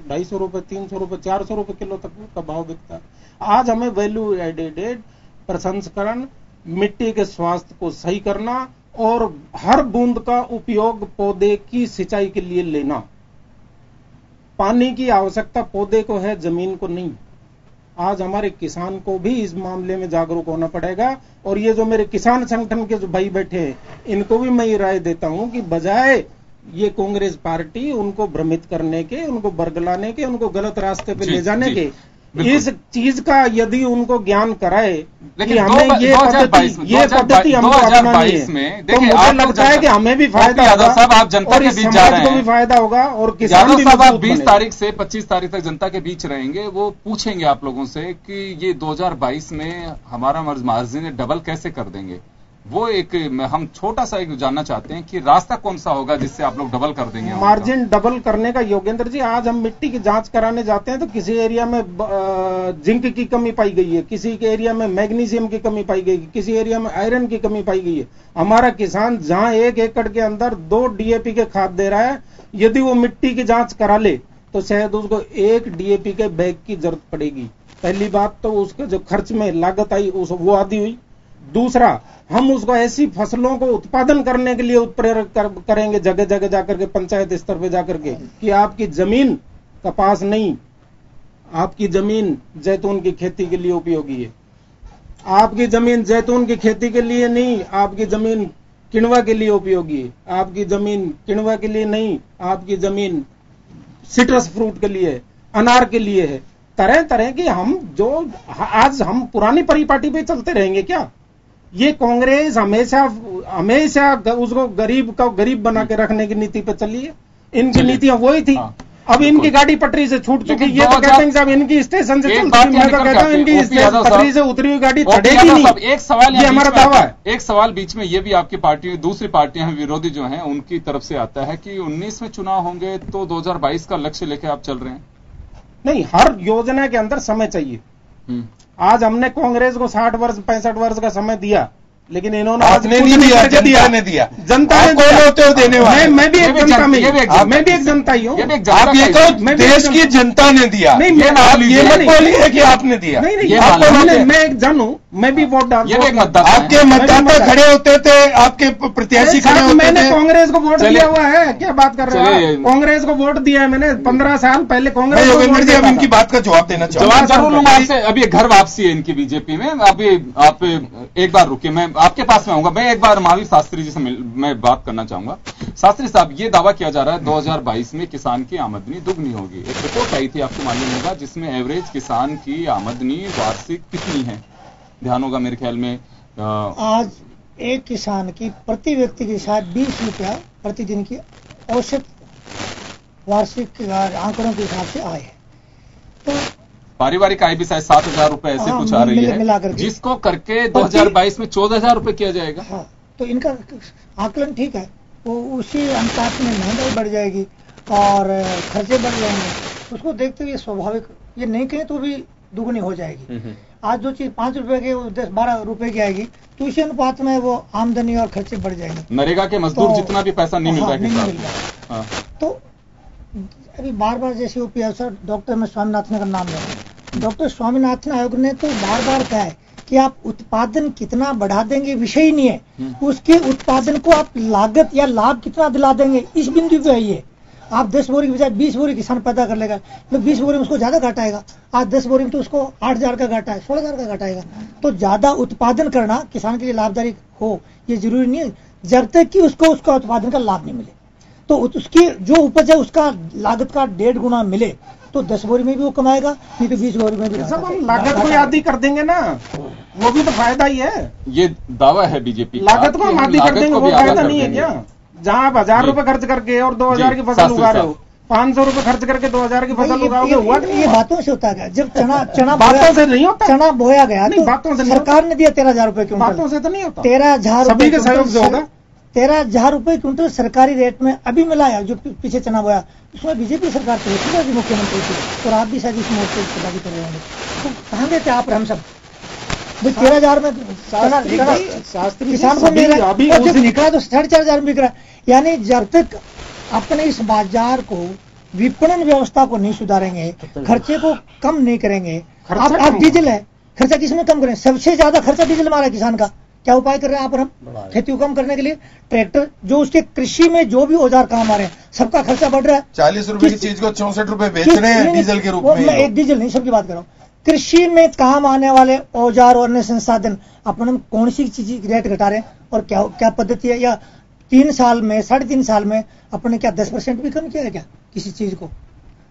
250 रुपए, 300 रुपए, 400 रुपए किलो तक का भाव बिकता है। आज हमें वैल्यू एडेड प्रसंस्करण, मिट्टी के स्वास्थ्य को सही करना और हर बूंद का उपयोग पौधे की सिंचाई के लिए लेना। पानी की आवश्यकता पौधे को है, जमीन को नहीं। आज हमारे किसान को भी इस मामले में जागरूक होना पड़ेगा। और ये जो मेरे किसान संगठन के जो भाई बैठे हैं, इनको भी मैं ये राय देता हूं कि बजाय ये कांग्रेस पार्टी उनको भ्रमित करने के, उनको बरगलाने के, उनको गलत रास्ते पे ले जाने के, इस चीज का यदि उनको ज्ञान कराए कि हमें ये पद्धति हमको अपनानी है, तो मुझे लगता है कि हमें भी फायदा होगा और इस समाज को भी फायदा होगा और किसान भी मजबूत बनेगा। 20 तारीख से 25 तारीख तक जनता के बीच रहेंगे, वो पूछेंगे आप लोगों से कि ये 2022 में हमारा मार्जिन डबल कैसे कर देंगे। वो एक हम छोटा सा एक जानना चाहते हैं कि रास्ता कौन सा होगा जिससे आप लोग डबल कर देंगे मार्जिन। डबल करने का योगेंद्र जी, आज हम मिट्टी की जांच कराने जाते हैं तो किसी एरिया में जिंक की कमी पाई गई है, किसी के एरिया में मैग्नीशियम की कमी पाई गई है, किसी एरिया में आयरन की कमी पाई गई है। हमारा किसान जहां 1 एकड़ के अंदर 2 डीएपी के खाद दे रहा है, यदि वो मिट्टी की जांच करा ले तो शायद उसको 1 डीएपी के बैग की जरूरत पड़ेगी। पहली बात तो उसके जो खर्च में लागत आई वो आधी हुई। दूसरा, हम उसको ऐसी फसलों को उत्पादन करने के लिए उत्प्रेरक करेंगे जगह जगह जाकर के, पंचायत स्तर पे जाकर के, कि आपकी जमीन कपास नहीं, आपकी जमीन जैतून की खेती के लिए उपयोगी है। आपकी जमीन जैतून की खेती के लिए नहीं, आपकी जमीन किणवा के लिए उपयोगी है। आपकी जमीन किणवा के लिए नहीं, आपकी जमीन सिट्रस फ्रूट के लिए, अनार के लिए है। तरह तरह की हम जो आज हम पुरानी परिपाटी पे चलते रहेंगे क्या? ये कांग्रेस हमेशा उसको गरीब बना के रखने की नीति पे चली है। इनकी नीतियां वही थी। अब इनकी गाड़ी पटरी से छूट चुकी, ये तो कहते हैं साहब इनकी स्टेशन से चलती है, मैं तो कहता हूं इनकी पटरी से उतरी हुई गाड़ी चढ़ेगी नहीं। एक सवाल ये हमारा दावा है। एक सवाल बीच में ये भी आपकी पार्टी, दूसरी पार्टियां विरोधी जो हैं उनकी तरफ से आता है कि 19 में चुनाव होंगे तो 2022 का लक्ष्य लेके आप चल रहे हैं। नहीं, हर योजना के अंदर समय चाहिए। आज हमने कांग्रेस को 60 वर्ष 65 वर्ष का समय दिया, लेकिन इन्होंने आपने नहीं दिया, जनता ने दिया। जनता ने कौन होते हो देने वाले? मैं भी एक जनता में, मैं भी एक जनता ही हूँ। आप ये तो देश की जनता ने दिया। नहीं, आप ये मत बोलिए कि आपने दिया। नहीं, मैं एक जन हूँ, मैं भी वोट डालता हूँ। आपके मतदाता खड़े होते थे, आपके प्रत्याशी खड़े होते थे। मैंने कांग्रेस को वोट दिया हुआ है, क्या बात कर रहे हैं? कांग्रेस को वोट दिया है मैंने 15 साल पहले कांग्रेस। योगेंद्र जी, अब इनकी बात का जवाब देना चाहूंगा। जवाब जरूर लूंगा आपसे। अभी घर वापसी है इनकी बीजेपी में। अभी आप एक बार रुकिए, मैं आपके पास में आऊंगा। मैं एक बार महावीर शास्त्री जी से मैं बात करना चाहूंगा। शास्त्री साहब, ये दावा किया जा रहा है 2022 में किसान की आमदनी दुगनी होगी। एक रिपोर्ट आई थी, आपको मालूम होगा, जिसमें एवरेज किसान की आमदनी वार्षिक कितनी है? ध्यान होगा मेरे ख्याल में आज एक किसान की प्रति व्यक्ति के साथ 20 रुपया प्रतिदिन की औसत वार्षिक आंकड़ों के हिसाब से आए हैं। तो पारिवारिक आय भी शायद 7,000 रुपए ऐसे कुछ आ रही है, जिसको करके 2022 में 14,000 रुपए किया जाएगा। हाँ, तो इनका आकलन ठीक है। वो उसी अनुपात में महंगाई बढ़ जाएगी और खर्चे बढ़ जाएंगे। उसको देखते हुए स्वाभाविक ये नहीं कहें तो भी दुगनी हो जाएगी। आज जो चीज 5 रुपए की 10-12 रुपए की आएगी तो इसी अनुपात में वो आमदनी और खर्चे बढ़ जाएंगे। नरेगा के मजदूर तो, जितना भी पैसा नहीं मिल रहा है, नहीं मिल रहा है। तो अभी बार बार जैसे यूपी अफसर डॉक्टर स्वामीनाथन का नाम लें, डॉक्टर स्वामीनाथन आयोग ने तो बार बार कहा है कि आप उत्पादन कितना बढ़ा देंगे विषय ही नहीं है, उसके उत्पादन को आप लागत या लाभ कितना दिला देंगे इस बिंदु पे है। आप 10 बोरी की बजाय 20 बोरी किसान पैदा कर लेगा तो 20 बोरी में उसको ज्यादा घाटा आएगा। आज 10 बोरी में तो उसको 8,000 का घाटा है, 16,000 का घाटा आएगा। तो ज्यादा उत्पादन करना किसान के लिए लाभदायक हो ये जरूरी नहीं है जब तक कि उसको उसका उत्पादन का लाभ नहीं मिले। तो उसकी जो उपज है उसका लागत का 1.5 गुना मिले तो 10 बोरी में भी वो कमाएगा, नहीं तो 20 बोरी में भी। सब हम लागत को आधी कर देंगे ना, वो भी तो फायदा ही है। ये दावा है बीजेपी का, लागत को हम आधी कर देंगे, वो फायदा नहीं है क्या? जहाँ आप 1,000 रुपए खर्च करके और 2,000 की फसल उगा रहे हो, 500 रुपए खर्च करके 2,000 की फसल उगाओगे, हुआ नहीं? ये बातों से होता है। जब चना बातों से नहीं होता, चना बोया गया नहीं, बातों से सरकार ने दिया 13,000 रुपए क्विंटल। बातों से तो नहीं होता, 13,000 सभी के सहयोग से होगा। 13,000 रुपए क्विंटल सरकारी रेट में अभी मिला है। जो पीछे चना बोया उसमें बीजेपी सरकार थी, मुख्यमंत्री थी, और आप भी शायद इस मोर्चे की सभा भी कर रहे होंगे। तो कहाँ गए थे आप और हम सब? 13,000 में किसान को मिल रहा है, जब निकला तो 4,500 में बिक रहा है। यानी जब तक अपने इस बाजार को विपणन व्यवस्था को नहीं सुधारेंगे, खर्चे को कम नहीं करेंगे। आप डीजल है, खर्चा किसमें कम करें? सबसे ज्यादा खर्चा डीजल मारा है किसान का। क्या उपाय कर रहे हैं आप और हम खेती को कम करने के लिए? ट्रैक्टर जो उसके कृषि में जो भी औजार काम आ रहे हैं सबका खर्चा बढ़ रहा है। 40 रुपए की चीज को 64 रुपए बेच रहे हैं डीजल के रूप में। मैं एक डीजल नहीं, सबकी बात कर रहा हूँ। कृषि में काम आने वाले औजार और अन्य संसाधन अपन हम कौन सी चीज रेट घटा रहे हैं और क्या पद्धति है? या 3 साल में 3.5 साल में अपने क्या 10% भी कम किया है क्या किसी चीज को?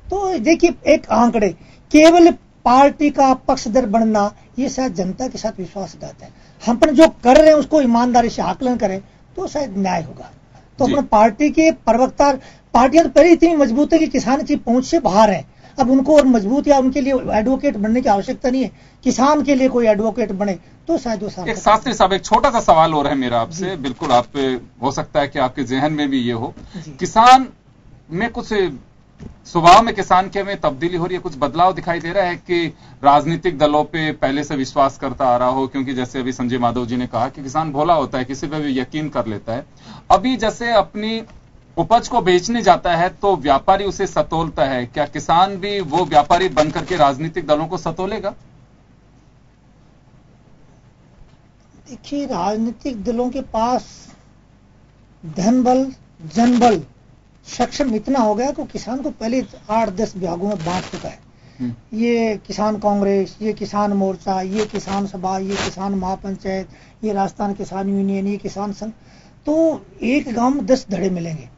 तो देखिए एक आंकड़े, केवल पार्टी का पक्षधर बनना ये शायद जनता के साथ विश्वासघात है। हम पर जो कर रहे हैं उसको ईमानदारी से आकलन करें तो शायद न्याय होगा। तो अपने पार्टी के प्रवक्ता, पार्टियां तो पहले इतनी मजबूत है कि किसान की पहुंच से बाहर है। अब उनको और मजबूत या उनके लिए एडवोकेट बनने की आवश्यकता नहीं है। किसान के लिए कोई एडवोकेट बने तो शायद वो साथ। एक शास्त्री साहब, एक छोटा सा सवाल और है मेरा आपसे, बिल्कुल आप हो सकता है कि आपके जहन में भी ये हो, किसान में कुछ स्वभाव में किसान के में तब्दीली हो रही है, कुछ बदलाव दिखाई दे रहा है कि राजनीतिक दलों पे पहले से विश्वास करता आ रहा हो? क्योंकि जैसे अभी संजय माधव जी ने कहा कि किसान भोला होता है, किसी पे भी यकीन कर लेता है। अभी जैसे अपनी उपज को बेचने जाता है तो व्यापारी उसे सतोलता है, क्या किसान भी वो व्यापारी बनकर के राजनीतिक दलों को सतोलेगा? देखिए, राजनीतिक दलों के पास धन बल, जनबल, सक्षम इतना हो गया कि किसान को पहले 8-10 विभागों में बांट चुका है। ये किसान कांग्रेस, ये किसान मोर्चा, ये किसान सभा, ये किसान महापंचायत, ये राजस्थान किसान यूनियन, ये किसान संघ। तो एक गांव में 10 धड़े मिलेंगे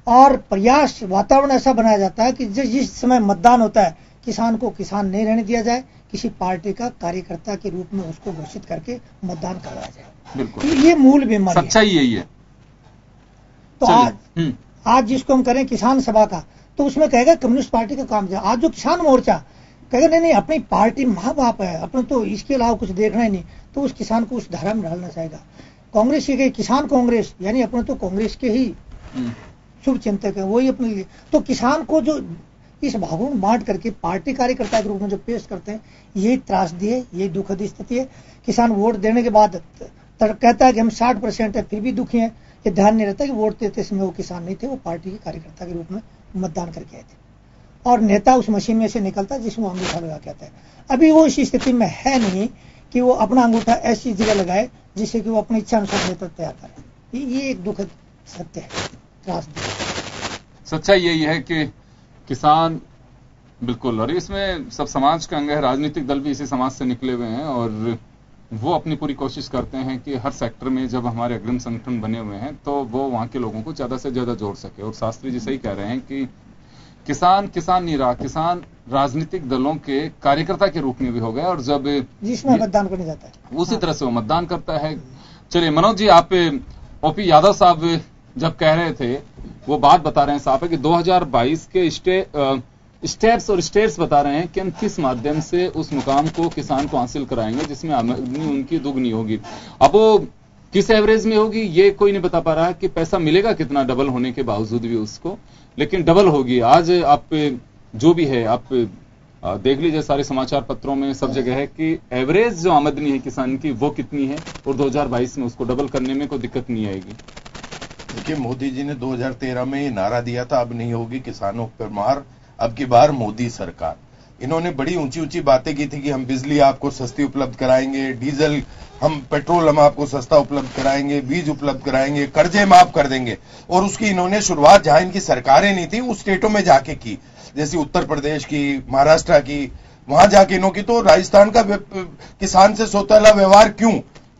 और प्रयास वातावरण ऐसा बनाया जाता है कि जिस समय मतदान होता है किसान को किसान नहीं रहने दिया जाए, किसी पार्टी का कार्यकर्ता के रूप में उसको घोषित करके मतदान करवाया जाए। बिल्कुल, तो ये मूल बीमारी, सच्चाई यही है। तो आज जिसको हम करें किसान सभा का, तो उसमें कहेगा कम्युनिस्ट पार्टी का काम है। आज जो किसान मोर्चा कहेगा नहीं नहीं अपनी पार्टी माँ बाप है, अपने तो इसके अलावा कुछ देखना ही नहीं, तो उस किसान को उस धारा में डालना चाहेगा। कांग्रेस के किसान कांग्रेस यानी अपने तो कांग्रेस के ही शुभ चिंतक है, वही अपने लिए। तो किसान को जो इस भागों में बांट करके पार्टी कार्यकर्ता के रूप में जो पेश करते हैं, यही त्रासदी है, यही दुखद स्थिति है। किसान वोट देने के बाद कहता है कि हम 60% है, फिर भी दुखी है। ये ध्यान नहीं रहता कि वोट देते समय वो किसान नहीं थे, वो पार्टी के कार्यकर्ता के रूप में मतदान करके आए थे। और नेता उस मशीन में से निकलता जिसमें अंगूठा लगा कहता है। अभी वो इस स्थिति में है नहीं कि वो अपना अंगूठा ऐसी जगह लगाए जिससे कि वो अपनी इच्छा अनुसार नेता तैयार करे। ये एक दुखद सत्य है। सच्चाई यही है कि किसान बिल्कुल, और इसमें सब समाज का अंग है, राजनीतिक दल भी इसी समाज से निकले हुए हैं और वो अपनी पूरी कोशिश करते हैं कि हर सेक्टर में जब हमारे अग्रिम संगठन बने हुए हैं तो वो वहां के लोगों को ज्यादा से ज्यादा जोड़ सके। और शास्त्री जी सही कह रहे हैं कि किसान नहीं रहा, किसान राजनीतिक दलों के कार्यकर्ता के रूप में भी हो गया, और जब जिसमें मतदान करने जाता है उसी तरह से वो मतदान करता है। चलिए मनोज जी, आप ओपी यादव साहब जब कह रहे थे वो बात बता रहे हैं साहब कि 2022 के स्टेप्स और स्टेट्स बता रहे हैं कि हम किस माध्यम से उस मुकाम को किसान को हासिल कराएंगे जिसमें आमदनी उनकी दुगनी होगी। अब वो किस एवरेज में होगी ये कोई नहीं बता पा रहा है कि पैसा मिलेगा कितना डबल होने के बावजूद भी उसको, लेकिन डबल होगी। आज आप जो भी है आप देख लीजिए, सारे समाचार पत्रों में सब जगह है कि एवरेज जो आमदनी है किसान की वो कितनी है, और 2022 में उसको डबल करने में कोई दिक्कत नहीं आएगी। देखिए, मोदी जी ने 2013 में ये नारा दिया था, अब नहीं होगी किसानों पर मार, अब की बार मोदी सरकार। इन्होंने बड़ी ऊंची ऊंची बातें की थी कि हम बिजली आपको सस्ती उपलब्ध कराएंगे, डीजल पेट्रोल हम आपको सस्ता उपलब्ध कराएंगे, बीज उपलब्ध कराएंगे, कर्जे माफ कर देंगे। और उसकी इन्होंने शुरुआत जहां इनकी सरकारें नहीं थी उस स्टेटों में जाके की, जैसे उत्तर प्रदेश की, महाराष्ट्र की, वहां जाके इन्हों की। तो राजस्थान का किसान से सौतेला व्यवहार क्यों?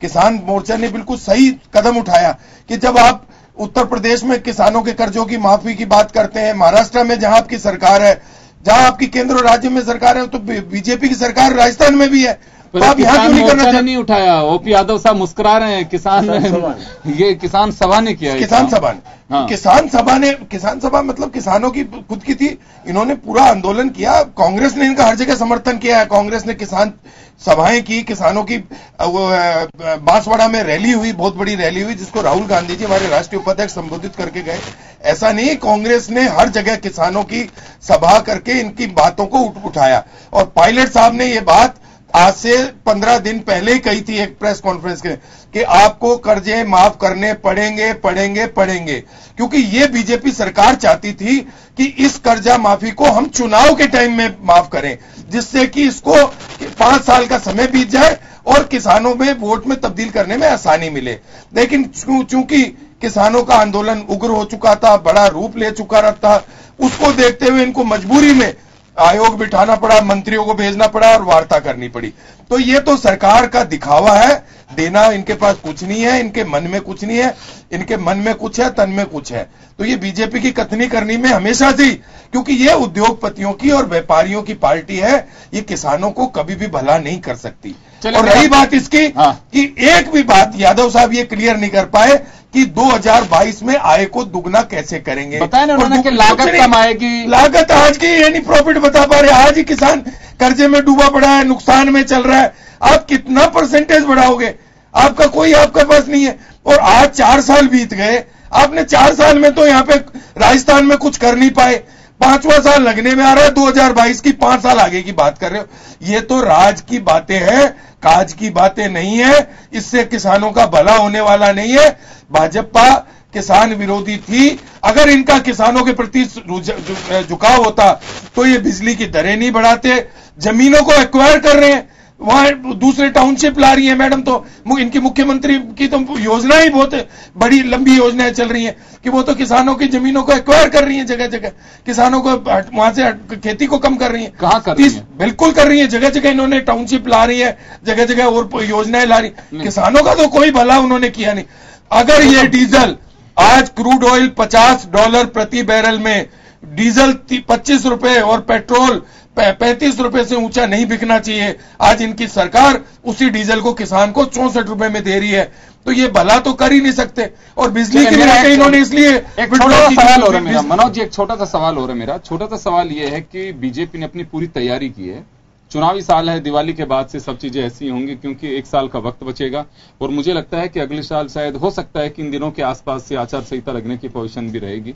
किसान मोर्चा ने बिल्कुल सही कदम उठाया कि जब आप उत्तर प्रदेश में किसानों के कर्जों की माफी की बात करते हैं, महाराष्ट्र में जहां आपकी सरकार है, जहां आपकी केंद्र और राज्य में सरकार है, तो बीजेपी की सरकार राजस्थान में भी है, तो आप यहाँ क्यों नहीं करना? नहीं उठाया। ओपी यादव साहब मुस्कुरा रहे हैं, किसान ये किसान सभा ने किया, किसान सभा ने। हाँ। किसान सभा मतलब किसानों की खुद की थी, इन्होंने पूरा आंदोलन किया। कांग्रेस ने इनका हर जगह समर्थन किया है, कांग्रेस ने किसान सभाएं की, किसानों की बांसवाड़ा में रैली हुई, बहुत बड़ी रैली हुई, जिसको राहुल गांधी जी हमारे राष्ट्रीय उपाध्यक्ष संबोधित करके गए। ऐसा नहीं, कांग्रेस ने हर जगह किसानों की सभा करके इनकी बातों को उठाया। और पायलट साहब ने ये बात आज से 15 दिन पहले ही कही थी एक प्रेस कॉन्फ्रेंस के, कि आपको कर्जे माफ करने पड़ेंगे, क्योंकि ये बीजेपी सरकार चाहती थी कि इस कर्जा माफी को हम चुनाव के टाइम में माफ करें, जिससे कि इसको 5 साल का समय बीत जाए और किसानों में वोट में तब्दील करने में आसानी मिले। लेकिन चूंकि किसानों का आंदोलन उग्र हो चुका था, बड़ा रूप ले चुका था, उसको देखते हुए इनको मजबूरी में आयोग बिठाना पड़ा, मंत्रियों को भेजना पड़ा और वार्ता करनी पड़ी। तो ये तो सरकार का दिखावा है, देना इनके पास कुछ नहीं है, इनके मन में कुछ नहीं है, इनके मन में कुछ है, तन में कुछ है। तो ये बीजेपी की कथनी करनी में हमेशा से, क्योंकि ये उद्योगपतियों की और व्यापारियों की पार्टी है, ये किसानों को कभी भी भला नहीं कर सकती। और रही बात इसकी कि एक भी बात यादव साहब ये क्लियर नहीं कर पाए कि 2022 में आय को दुगना कैसे करेंगे। बताया ना उन्होंने कि लागत कम आएगी, लागत आज की यानी प्रॉफिट बता पा रहे, आज ही किसान कर्जे में डूबा पड़ा है, नुकसान में चल रहा है, आप कितना परसेंटेज बढ़ाओगे? आपका पास नहीं है। और आज 4 साल बीत गए, आपने 4 साल में तो यहाँ पे राजस्थान में कुछ कर नहीं पाए, 5वां साल लगने में आ रहा है, 2022 की 5 साल आगे की बात कर रहे हो। ये तो राज की बातें हैं, काज की बातें नहीं है, इससे किसानों का भला होने वाला नहीं है। भाजपा किसान विरोधी थी, अगर इनका किसानों के प्रति झुकाव होता तो ये बिजली की दरें नहीं बढ़ाते, जमीनों को एक्वायर कर रहे हैं, वहां दूसरे टाउनशिप ला रही है मैडम। तो इनकी मुख्यमंत्री की तो योजना ही बहुत बड़ी लंबी योजनाएं चल रही हैं कि वो तो किसानों की जमीनों को एक्वायर कर रही है, जगह जगह किसानों को वहां से खेती को कम कर रही है। कहां कर रही है? बिल्कुल कर रही है, जगह जगह इन्होंने टाउनशिप ला रही है, जगह जगह और योजनाएं ला रही। किसानों का तो कोई भला उन्होंने किया नहीं। अगर ये डीजल आज क्रूड ऑयल $50 प्रति बैरल में, डीजल 25 रुपए और पेट्रोल 35 रुपए से ऊंचा नहीं बिकना चाहिए, आज इनकी सरकार उसी डीजल को किसान को 64 रुपए में दे रही है, तो ये भला तो कर ही नहीं सकते। और बिजली की रेट इन्होंने इसलिए एक छोटा सा सवाल हो रहा है मेरा, मनोज जी, एक छोटा सा सवाल हो रहा है मेरा। छोटा सा सवाल ये है कि बीजेपी ने अपनी पूरी तैयारी की है, चुनावी साल है, दिवाली के बाद से सब चीजें ऐसी होंगी क्योंकि 1 साल का वक्त बचेगा, और मुझे लगता है कि अगले साल शायद हो सकता है कि इन दिनों के आसपास से आचार संहिता लगने की पोजीशन भी रहेगी।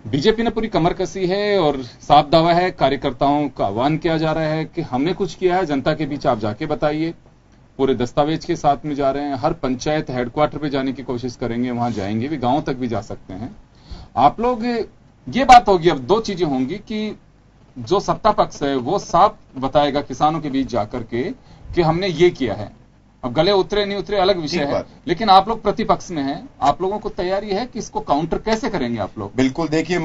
बीजेपी ने पूरी कमर कसी है और साफ दावा है, कार्यकर्ताओं का आह्वान किया जा रहा है कि हमने कुछ किया है, जनता के बीच आप जाके बताइए। पूरे दस्तावेज के साथ में जा रहे हैं, हर पंचायत हेडक्वार्टर पे जाने की कोशिश करेंगे, वहां जाएंगे भी, गांव तक भी जा सकते हैं आप लोग। ये बात होगी, अब 2 चीजें होंगी कि जो सत्ता पक्ष है वो साफ बताएगा किसानों के बीच जाकर के कि हमने ये किया है। अब गले उतरे नहीं उतरे अलग विषय है, लेकिन आप लोग प्रतिपक्ष में हैं, आप लोगों को तैयारी है कि इसको काउंटर कैसे करेंगे आप लोग? बिल्कुल, देखिए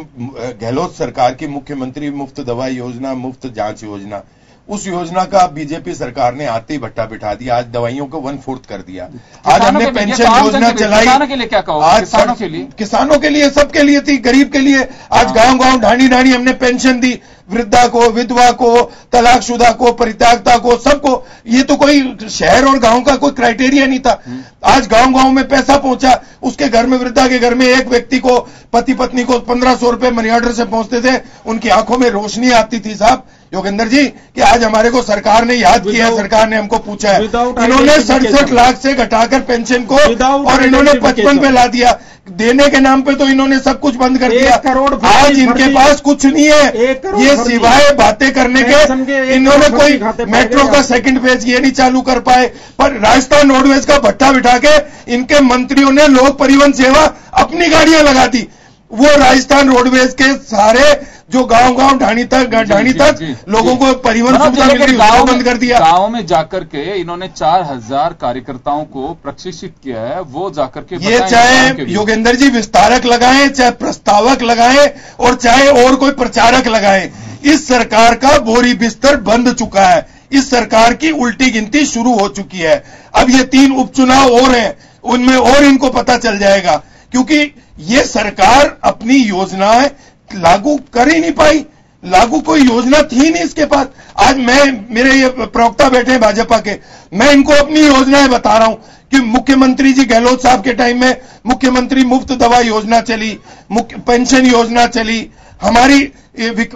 गहलोत सरकार की मुख्यमंत्री मुफ्त दवाई योजना, मुफ्त जांच योजना, उस योजना का बीजेपी सरकार ने आते ही भट्टा बिठा दिया, आज दवाइयों को 1/4 कर दिया। आज हमने पेंशन योजना चलाई, किसानों के लिए क्या कहो? आज किसानों के लिए, सबके लिए थी, गरीब के लिए। आज गांव-गांव ढाणी-ढाणी हमने पेंशन दी, वृद्धा को, विधवा को, तलाकशुदा को, परित्यागता को, सबको। ये तो कोई शहर और गांव का कोई क्राइटेरिया नहीं था। आज गांव-गांव में पैसा पहुंचा, उसके घर में, वृद्धा के घर में एक व्यक्ति को, पति पत्नी को 1500 रुपए मनी ऑर्डर से पहुंचते थे, उनकी आंखों में रोशनी आती थी। साहब, योगेंद्र जी कि आज हमारे को सरकार ने याद किया है, सरकार ने हमको पूछा है। इन्होंने 67 लाख से घटाकर पेंशन को और इन्होंने 55 पे ला दिया। देने के नाम पे तो इन्होंने सब कुछ बंद कर दिया। आज इनके पास कुछ नहीं है, ये सिवाय बातें करने के। इन्होंने कोई मेट्रो का सेकंड फेज ये नहीं चालू कर पाए, पर राजस्थान रोडवेज का भट्टा बिठा के इनके मंत्रियों ने लोक परिवहन सेवा अपनी गाड़ियां लगा दी। वो राजस्थान रोडवेज के सारे जो गांव ढाणी तक लोगों को परिवहन सुविधा मिल रही है, बंद कर दिया। गांव में जाकर के इन्होंने 4000 कार्यकर्ताओं को प्रशिक्षित किया है, वो जाकर के ये चाहे योगेंद्र जी विस्तारक लगाएं, चाहे प्रस्तावक लगाएं और चाहे और कोई प्रचारक लगाएं, इस सरकार का बोरी बिस्तर बंद चुका है। इस सरकार की उल्टी गिनती शुरू हो चुकी है। अब ये 3 उपचुनाव और हैं, उनमें और इनको पता चल जाएगा, क्योंकि ये सरकार अपनी योजनाएं लागू कर ही नहीं पाई। लागू कोई योजना थी नहीं इसके पास। आज मेरे ये प्रवक्ता बैठे हैं भाजपा के, मैं इनको अपनी योजनाएं बता रहा हूं कि मुख्यमंत्री जी गहलोत साहब के टाइम में मुख्यमंत्री मुफ्त दवा योजना चली, पेंशन योजना चली, हमारी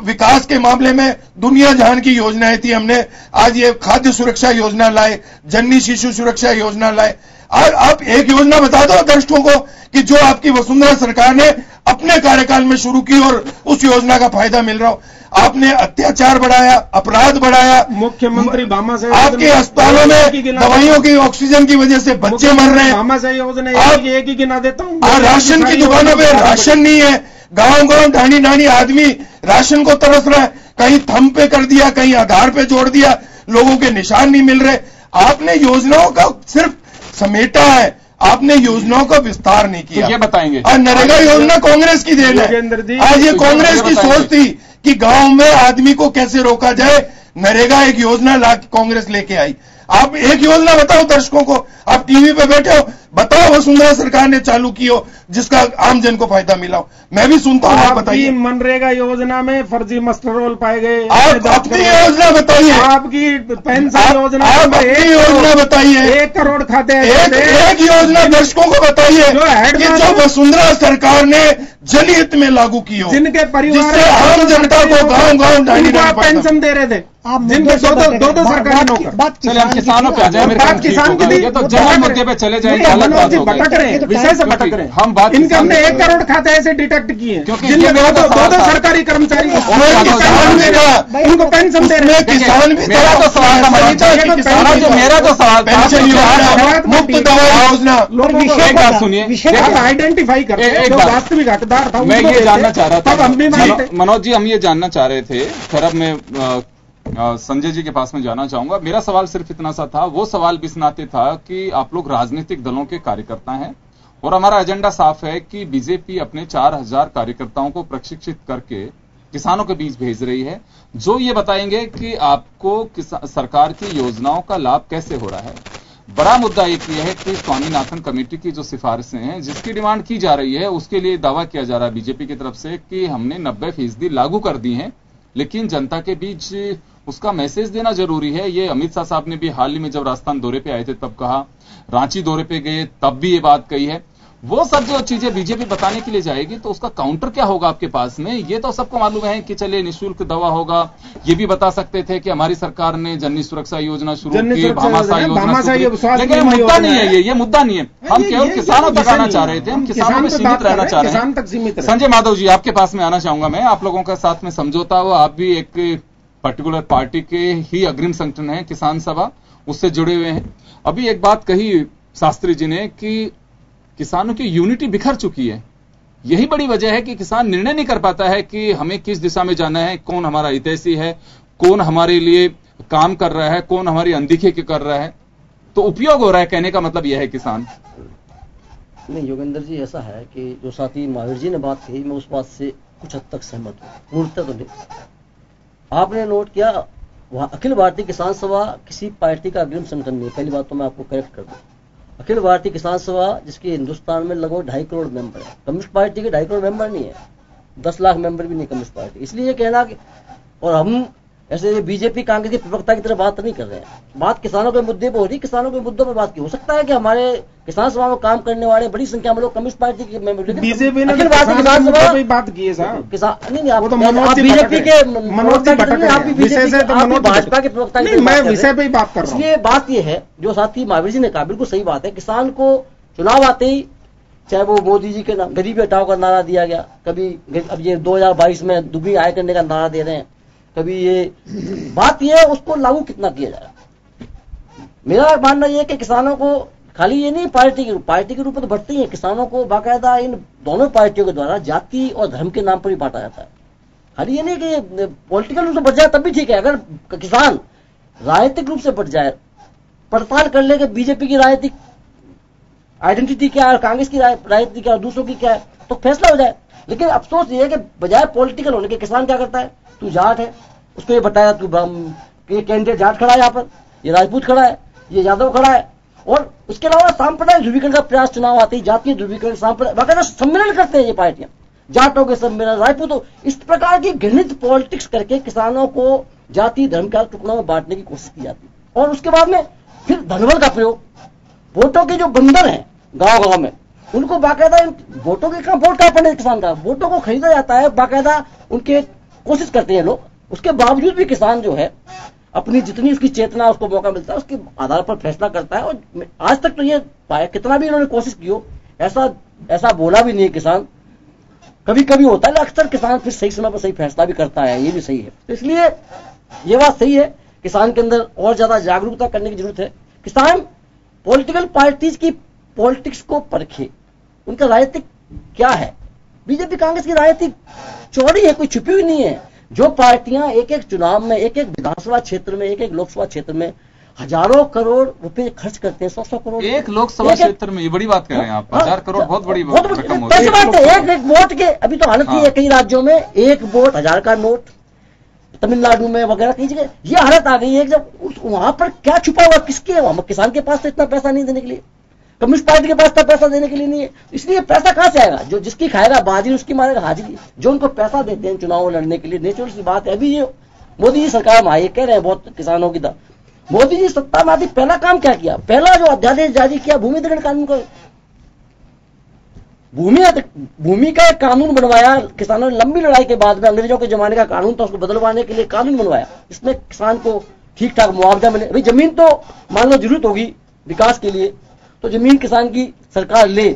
विकास के मामले में दुनिया जहान की योजनाएं थी। हमने आज ये खाद्य सुरक्षा योजना लाए, जननी शिशु सुरक्षा योजना लाए। आप एक योजना बता दो दर्शकों को कि जो आपकी वसुंधरा सरकार ने अपने कार्यकाल में शुरू की और उस योजना का फायदा मिल रहा हो। आपने अत्याचार बढ़ाया, अपराध बढ़ाया, मुख्यमंत्री भामाशाह आपके अस्पतालों में दवाइयों की ऑक्सीजन की वजह से बच्चे मर रहे हैं। भामाशाह योजना एक ही गिना देता हूं। राशन की दुकानों में राशन नहीं है, गांव ढाणी आदमी राशन को तरस रहा है। कहीं थंब पे कर दिया, कहीं आधार पे जोड़ दिया, लोगों के निशान नहीं मिल रहे। आपने योजनाओं का सिर्फ समेटा है, आपने योजनाओं का विस्तार नहीं किया। तो ये बताएंगे और नरेगा योजना कांग्रेस की देन है। आज ये कांग्रेस की सोच थी कि गांव में आदमी को कैसे रोका जाए, नरेगा एक योजना कांग्रेस लेके आई। आप एक योजना बताओ दर्शकों को, आप टीवी पे बैठे हो, बताओ वसुंधरा सरकार ने चालू की हो जिसका आम जन को फायदा मिला हो। मैं भी सुनता हूं, आप बताइए। मनरेगा योजना में फर्जी मस्टर रोल पाए गए। आप अपनी योजना बताइए, आपकी पेंशन योजना, आप अपनी योजना बताइए। 1 करोड़ खाते एक योजना दर्शकों को बताइए कि जो वसुंधरा सरकार ने जनहित में लागू की हो, जिनके परिवार जिससे आम जनता को गांव ढाणी पेंशन दे रहे थे, जिनके दो सरकारी नौकर। चलिए हम किसानों पे आ जाए। बात किसान की ये तो जनरल मुद्दे पे चले जाएंगे, अलग बात हो गई। विषय से भटक रहे हैं। हम बात इनके हमने 1 करोड़ खाते ऐसे डिटेक्ट किए, जिनमें दो सरकारी कर्मचारी उनको पेंशन दे रहे हैं। किसान भी मेरा तो सवाल था, मेरा तो सवाल पेंशन योजना, मुफ्त दवा योजना। एक बात सुनिए, आइडेंटिफाई करते हैं जो वास्तविक हकदार था। मैं ये जानना चाह रहा तब हम भी था मनोज जी, हम ये जानना चाह रहे थे। फिर अब मैं संजय जी के पास में जाना चाहूंगा। मेरा सवाल सिर्फ इतना सा था, वो सवाल भी इस नाते था कि आप लोग राजनीतिक दलों के कार्यकर्ता हैं और हमारा एजेंडा साफ है कि बीजेपी अपने 4000 कार्यकर्ताओं को प्रशिक्षित करके किसानों के बीच भेज रही है, जो ये बताएंगे कि आपको सरकार की योजनाओं का लाभ कैसे हो रहा है। बड़ा मुद्दा एक ये है कि स्वामीनाथन कमेटी की जो सिफारिशें हैं, जिसकी डिमांड की जा रही है, उसके लिए दावा किया जा रहा है बीजेपी की तरफ से कि हमने 90% लागू कर दी हैं, लेकिन जनता के बीच उसका मैसेज देना जरूरी है। ये अमित शाह साहब ने भी हाल ही में जब राजस्थान दौरे पे आए थे तब कहा, रांची दौरे पे गए तब भी ये बात कही है। वो सब जो चीजें बीजेपी बताने के लिए जाएगी तो उसका काउंटर क्या होगा आपके पास में? ये तो सबको मालूम है कि चलिए निःशुल्क दवा होगा। ये भी बता सकते थे कि हमारी सरकार ने जननी सुरक्षा योजना शुरू की, भामाशाह योजना, लेकिन मुद्दा नहीं है ये मुद्दा नहीं है। हम केवल किसानों तक आना चाह रहे थे, हम किसानों में सीमित रहना चाह रहे हैं। संजय माधव जी, आपके पास में आना चाहूंगा मैं। आप लोगों के साथ में समझौता हुआ, आप भी एक पर्टिकुलर पार्टी के ही अग्रिम संगठन है किसान सभा, उससे जुड़े हुए हैं। अभी एक बात कही शास्त्री जी ने कि किसानों की यूनिटी बिखर चुकी है। यही बड़ी वजह है कि किसान निर्णय नहीं कर पाता है कि हमें किस दिशा में जाना है, कौन हमारा हितैषी है, कौन हमारे लिए काम कर रहा है, कौन हमारी अनदेखी कर रहा है। तो उपयोग हो रहा है, कहने का मतलब यह है किसान। नहीं योगेंद्र जी, ऐसा है कि जो साथी महावीर जी ने बात कही, मैं उस बात से कुछ हद तक सहमत हूं, पूर्णतः तो नहीं। आपने नोट किया, वहां अखिल भारतीय किसान सभा किसी पार्टी का अग्रिम संगठन नहीं है। पहली बात तो मैं आपको करेक्ट कर दूं। अखिल भारतीय किसान सभा जिसकी हिंदुस्तान में लगभग 2.5 करोड़ मेंबर है, कम्युनिस्ट पार्टी के 2.5 करोड़ मेंबर नहीं है, 10 लाख मेंबर भी नहीं कम्युनिस्ट पार्टी। इसलिए ये कहना कि, और हम ऐसे बीजेपी कांग्रेस के प्रवक्ता की तरह बात नहीं कर रहे हैं। बात किसानों के मुद्दे पर हो रही, किसानों के मुद्दों पर बात की। हो सकता है कि हमारे किसान सभा में काम करने वाले बड़ी संख्या में लोग कम्युनिस्ट पार्टी के बीजेपी ने किसान सभा पे बात की है साहब। किसान नहीं, आप बीजेपी के भाजपा के प्रवक्ता, मैं विषय पे ही बात कर रहा हूँ। इसलिए बात यह है जो साथी महावीर जी ने कहा, बिल्कुल सही बात है। किसान को चुनाव आते ही, चाहे वो मोदी जी के नाम गरीबी हटाओ का नारा दिया गया, कभी अब ये 2022 में दुगनी आय करने का नारा दे रहे हैं, कभी ये बात ये है उसको लागू कितना किया जाए। मेरा मानना यह है कि किसानों को खाली ये नहीं पार्टी के रूप में तो बढ़ती है, किसानों को बाकायदा इन दोनों पार्टियों के द्वारा जाति और धर्म के नाम पर ही बांटा जाता है। खाली ये नहीं कि पॉलिटिकल रूप से बढ़ जाए तब भी ठीक है, अगर किसान राजनीतिक रूप से बढ़ जाए, पड़ताल कर ले कि बीजेपी की राजनीतिक आइडेंटिटी क्या है, कांग्रेस की राजनीति क्या है, दूसरों की क्या है, तो फैसला हो जाए। लेकिन अफसोस ये है कि बजाय पॉलिटिकल होने के किसान क्या करता है, तू जाट है, उसको ये बताया तू कैंडिडेट जाट खड़ा है, यहाँ पर ये राजपूत खड़ा है, ये यादव खड़ा है, और उसके अलावा सांप्रदायिक ध्रुवीकरण का प्रयास चुनाव आते ही जातीय ध्रुवीकरण सांप्रदायिक सम्मेलन करते हैं ये पार्टियां, जाटों के सम्मेलन, राजपूतों, इस प्रकार की घृणित पॉलिटिक्स करके किसानों को जाति धर्म के टुकड़ों में बांटने की कोशिश की जाती है। और उसके बाद में फिर धनबल का प्रयोग, वोटों के जो बंदर हैं गांव गांव में, उनको बाकायदा वोटों के कहां वोट कहां पड़े किसान का, वोटों को खरीदा जाता है, बाकायदा उनके कोशिश करते हैं लोग। उसके बावजूद भी किसान जो है अपनी जितनी उसकी चेतना, उसको मौका मिलता है, उसके आधार पर फैसला करता है। और आज तक तो ये पाया, कितना भी इन्होंने कोशिश की हो, ऐसा बोला भी नहीं है किसान। कभी कभी होता है, अक्सर किसान फिर सही समय पर सही फैसला भी करता है, ये भी सही है। तो इसलिए ये बात सही है, किसान के अंदर और ज्यादा जागरूकता करने की जरूरत है। किसान पॉलिटिकल पार्टीज की पॉलिटिक्स को परखे, उनका राजनीतिक क्या है। बीजेपी कांग्रेस की राजनीति चौड़ी है, कोई छुपी हुई नहीं है। जो पार्टियां एक एक चुनाव में, एक एक विधानसभा क्षेत्र में, एक एक लोकसभा क्षेत्र में हजारों करोड़ रुपए खर्च करते हैं, 100 करोड़ एक लोकसभा क्षेत्र में, ये बड़ी बात कह रहे हैं आप, 1000 करोड़ बहुत बड़ी रकम होती है। बात है, एक वोट के अभी तो हालत ये है, कई राज्यों में एक वोट 1000 का नोट, तमिलनाडु में वगैरह कई जगह ये हालत आ गई है। जब वहां पर क्या छुपा हुआ, किसके है, किसान के पास तो इतना पैसा नहीं देने के लिए, कम्युनिस्ट पार्टी के पास इतना पैसा देने के लिए नहीं है, इसलिए पैसा कहां से आएगा। जो जिसकी खाएगा बाजी उसकी मारेगा हाजिरी। जो उनको पैसा देते हैं चुनाव लड़ने के लिए, नेचुरल सी बात है। अभी ये मोदी जी सरकार में आए, कह रहे हैं बहुत किसानों की था, मोदी जी सत्ता में आती पहला काम क्या किया, पहला जो अध्यादेश जारी किया भूमि अधिग्रहण कानून का, भूमि का एक कानून बनवाया। किसानों ने लंबी लड़ाई के बाद में, अंग्रेजों के जमाने का कानून था, उसको बदलवाने के लिए कानून बनवाया, इसमें किसान को ठीक ठाक मुआवजा मिले। भाई जमीन तो मान लो जरूरत होगी विकास के लिए, तो जमीन किसान की सरकार ले,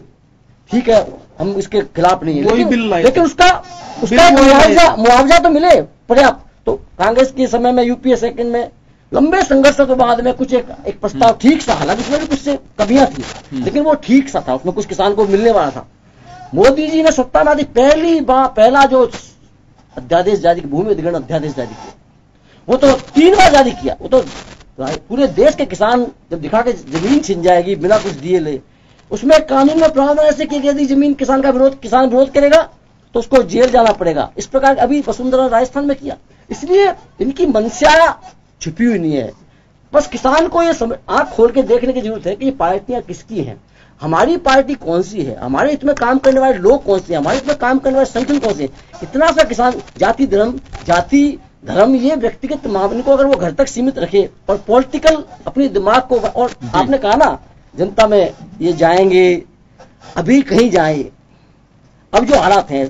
ठीक है, हम इसके खिलाफ नहीं है, लेकिन उसका मुआवजा तो मिले पर्याप्त। तो कांग्रेस के समय में, यूपीए सेकंड में लंबे संघर्षों के बाद में कुछ एक प्रस्ताव ठीक सा, हालांकि उसमें भी कुछ से कमियां थी, लेकिन वो ठीक सा था, उसमें कुछ किसान को मिलने वाला था। मोदी जी ने सत्ता में आती पहला जो अध्यादेश जारी किया, भूमि अधिग्रहण अध्यादेश जारी किया, वो तो 3 बार जारी किया। वो तो पूरे देश के किसान जब दिखा के जमीन छिन जाएगी बिना कुछ दिए ले, उसमें कानून में प्रावधान ऐसे कि यदि जमीन किसान विरोध करेगा तो उसको जेल जाना पड़ेगा। इस प्रकार अभी वसुंधरा राजस्थान में किया। इसलिए इनकी मंशा छुपी हुई नहीं है, बस किसान को ये आंख खोल के देखने की जरूरत है कि ये पार्टियां किसकी हैं, हमारी पार्टी कौन सी है, हमारे इसमें काम करने वाले लोग कौन से हैं, हमारे इसमें काम करने वाले संगठन कौन से हैं। इतना सा किसान जाति धर्म ये व्यक्तिगत मामले को अगर वो घर तक सीमित रखे और पॉलिटिकल अपने दिमाग को, और आपने कहा ना जनता में ये जाएंगे, अभी कहीं जाए। अब जो हालात हैं,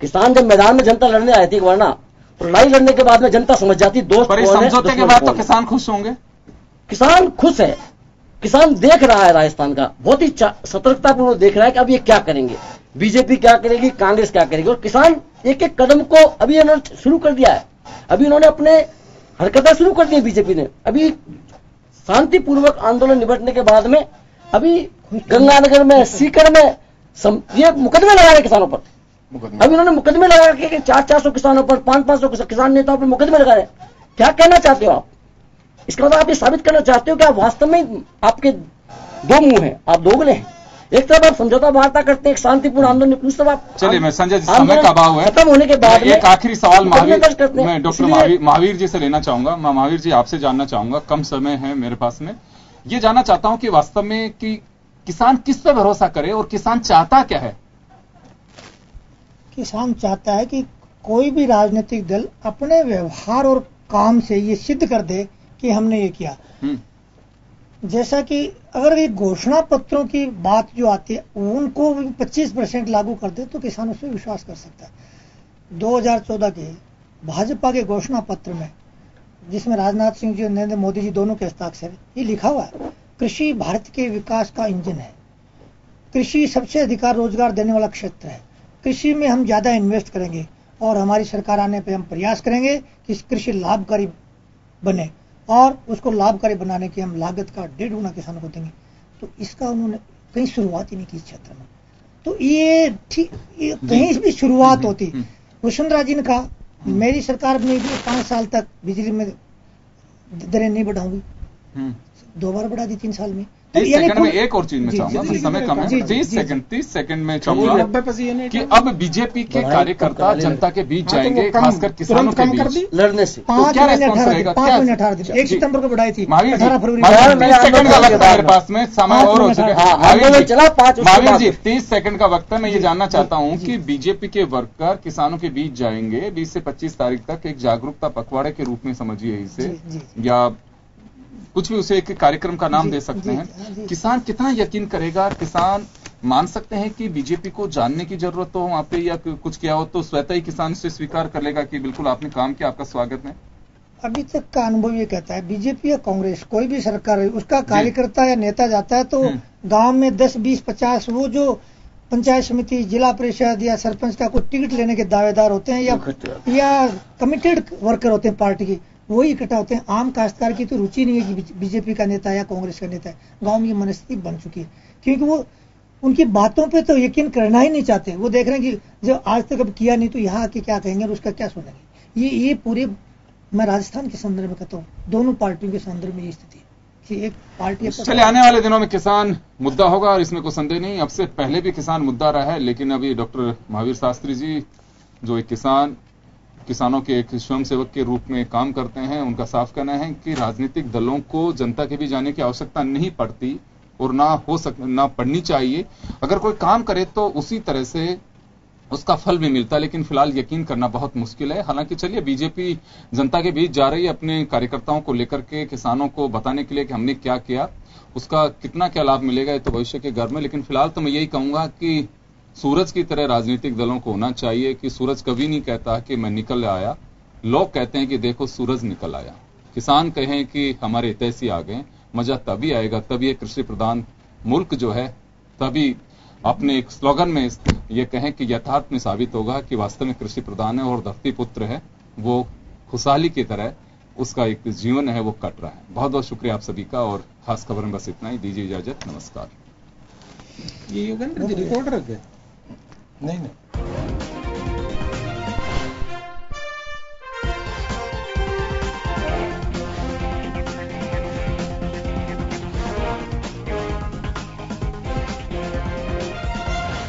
किसान जब मैदान में जनता लड़ने आए थे एक बार ना, तो लड़ाई लड़ने के बाद में जनता समझ जाती दोस्त कौन है, समझौते के बाद तो किसान खुश होंगे। किसान खुश है, किसान देख रहा है राजस्थान का, बहुत ही सतर्कतापूर्वक देख रहा है कि अब ये क्या करेंगे, बीजेपी क्या करेगी, कांग्रेस क्या करेगी। और किसान एक एक कदम को अभी इन्होंने शुरू कर दिया है, अभी इन्होंने अपने हरकतें शुरू कर दी है बीजेपी ने। अभी शांतिपूर्वक आंदोलन निपटने के बाद में अभी गंगानगर में, सीकर में ये मुकदमे लगा रहे किसानों पर। अभी इन्होंने मुकदमे लगा के 400 किसानों पर, 500 किसान नेताओं पर मुकदमे लगा रहे। क्या कहना चाहते हो आप? इसका मतलब आप ये साबित करना चाहते हो कि आप वास्तव में आपके दो मुंह हैं, आप दोगले हैं। एक तरफ आप समझौता वार्ता करते हैं, एक शांतिपूर्ण आंदोलन, दूसरी तरफ आप चलिए मैं संजय जी, समय का अभाव है, खत्म होने के बाद एक आखिरी सवाल मैं डॉक्टर महावीर जी से लेना चाहूंगा। मैं महावीर जी आपसे जानना चाहूंगा, कम समय है मेरे पास में, ये जानना चाहता हूं कि वास्तव में कि किसान किस पे भरोसा करे और किसान चाहता क्या है? किसान चाहता है कि कोई भी राजनीतिक दल अपने व्यवहार और काम से ये सिद्ध कर दे कि हमने ये किया। जैसा कि अगर ये घोषणा पत्रों की बात जो आती है उनको 25% लागू कर दे तो किसान उस पर विश्वास कर सकता है। 2014 के भाजपा के घोषणा पत्र में, जिसमें राजनाथ सिंह जी और नरेंद्र मोदी जी दोनों के हस्ताक्षर है, ये लिखा हुआ है कृषि भारत के विकास का इंजन है, कृषि सबसे अधिक रोजगार देने वाला क्षेत्र है, कृषि में हम ज्यादा इन्वेस्ट करेंगे और हमारी सरकार आने पर हम प्रयास करेंगे कि कृषि लाभकारी बने और उसको लाभकारी बनाने की हम लागत का 1.5 गुना किसानों को देंगे। तो इसका उन्होंने कहीं शुरुआत ही नहीं की इस क्षेत्र में। तो ये ठीक कहीं भी शुरुआत होती। वसुंधरा जी ने कहा मेरी सरकार में भी 5 साल तक बिजली में दरें नहीं बढ़ाऊंगी, 2 बार बढ़ा दी 3 साल में। 30 सेकंड में एक और चीज में चाहूंगा, समय कम है, 30 सेकंड में चाहूंगा कि अब बीजेपी के कार्यकर्ता जनता के बीच जाएंगे, खासकर किसानों के बीच लड़ने से, तो क्या रेस्पॉन्स रहेगा? 5 महीने 18 दिन, 1 सितंबर को बढ़ाई थी, 18 फरवरी। 30 सेकंड का वक्त है मेरे पास में, समय और हो चुका है। महावीर जी 30 सेकंड का वक्त है। मैं ये जानना चाहता हूं कि बीजेपी के वर्कर किसानों के बीच जाएंगे 20 से 25 तारीख तक, एक जागरूकता पखवाड़े के रूप में समझिए इसे, या कुछ भी उसे एक कार्यक्रम का नाम दे सकते हैं। किसान कितना यकीन करेगा? किसान मान सकते हैं कि बीजेपी को जानने की जरूरत हो वहां पे, या कुछ किया हो तो स्वतः ही किसान से स्वीकार कर लेगा कि बिल्कुल आपने काम किया, आपका स्वागत है? अभी तक का अनुभव ये कहता है बीजेपी या कांग्रेस कोई भी सरकार है, उसका कार्यकर्ता या नेता जाता है तो गांव में 10, 20, 50 वो जो पंचायत समिति, जिला परिषद या सरपंच का कोई टिकट लेने के दावेदार होते हैं या कमिटेड वर्कर होते हैं पार्टी की, वही इकट्ठा होते हैं। आम काश्तकार की तो रुचि नहीं है कि बीजेपी का नेता या कांग्रेस का नेता है। गांव में ये मनस्थिति बन चुकी है क्योंकि वो उनकी बातों पे तो यकीन करना ही नहीं चाहते। वो देख रहे हैं कि जो आज तक अब किया नहीं तो यहाँ आके क्या कहेंगे और उसका क्या सुनेंगे। ये पूरे, मैं राजस्थान के संदर्भ में कहता हूँ, दोनों पार्टियों के संदर्भ में ये स्थिति है कि एक पार्टी। चलिए, आने वाले दिनों में किसान मुद्दा होगा और इसमें कोई संदेह नहीं। अब से पहले भी किसान मुद्दा रहा है, लेकिन अभी डॉक्टर महावीर शास्त्री जी जो एक किसानों के एक स्वयंसेवक के रूप में काम करते हैं, उनका साफ कहना है कि राजनीतिक दलों को जनता के बीच जाने की आवश्यकता नहीं पड़ती और ना पड़नी चाहिए। अगर कोई काम करे तो उसी तरह से उसका फल भी मिलता है, लेकिन फिलहाल यकीन करना बहुत मुश्किल है। हालांकि चलिए, बीजेपी जनता के बीच जा रही है अपने कार्यकर्ताओं को लेकर के, किसानों को बताने के लिए कि हमने क्या किया, उसका कितना क्या लाभ मिलेगा ये तो भविष्य के घर में। लेकिन फिलहाल तो मैं यही कहूंगा कि सूरज की तरह राजनीतिक दलों को होना चाहिए कि सूरज कभी नहीं कहता कि मैं निकल आया, लोग कहते हैं कि देखो सूरज निकल आया। किसान कहें कि हमारे हितैषी आ गए, मजा तभी आएगा, तभी एक कृषि प्रधान मुल्क जो है, तभी अपने एक स्लोगन में ये कहें कि यथार्थ में साबित होगा कि वास्तव में कृषि प्रधान है और धरती पुत्र है, वो खुशहाली की तरह उसका एक जीवन है वो कट रहा है। बहुत बहुत शुक्रिया आप सभी का, और खास खबर में बस इतना ही। दीजिए इजाजत, नमस्कार। ये योगेंद्र जी रिकॉर्ड रख गए? नहीं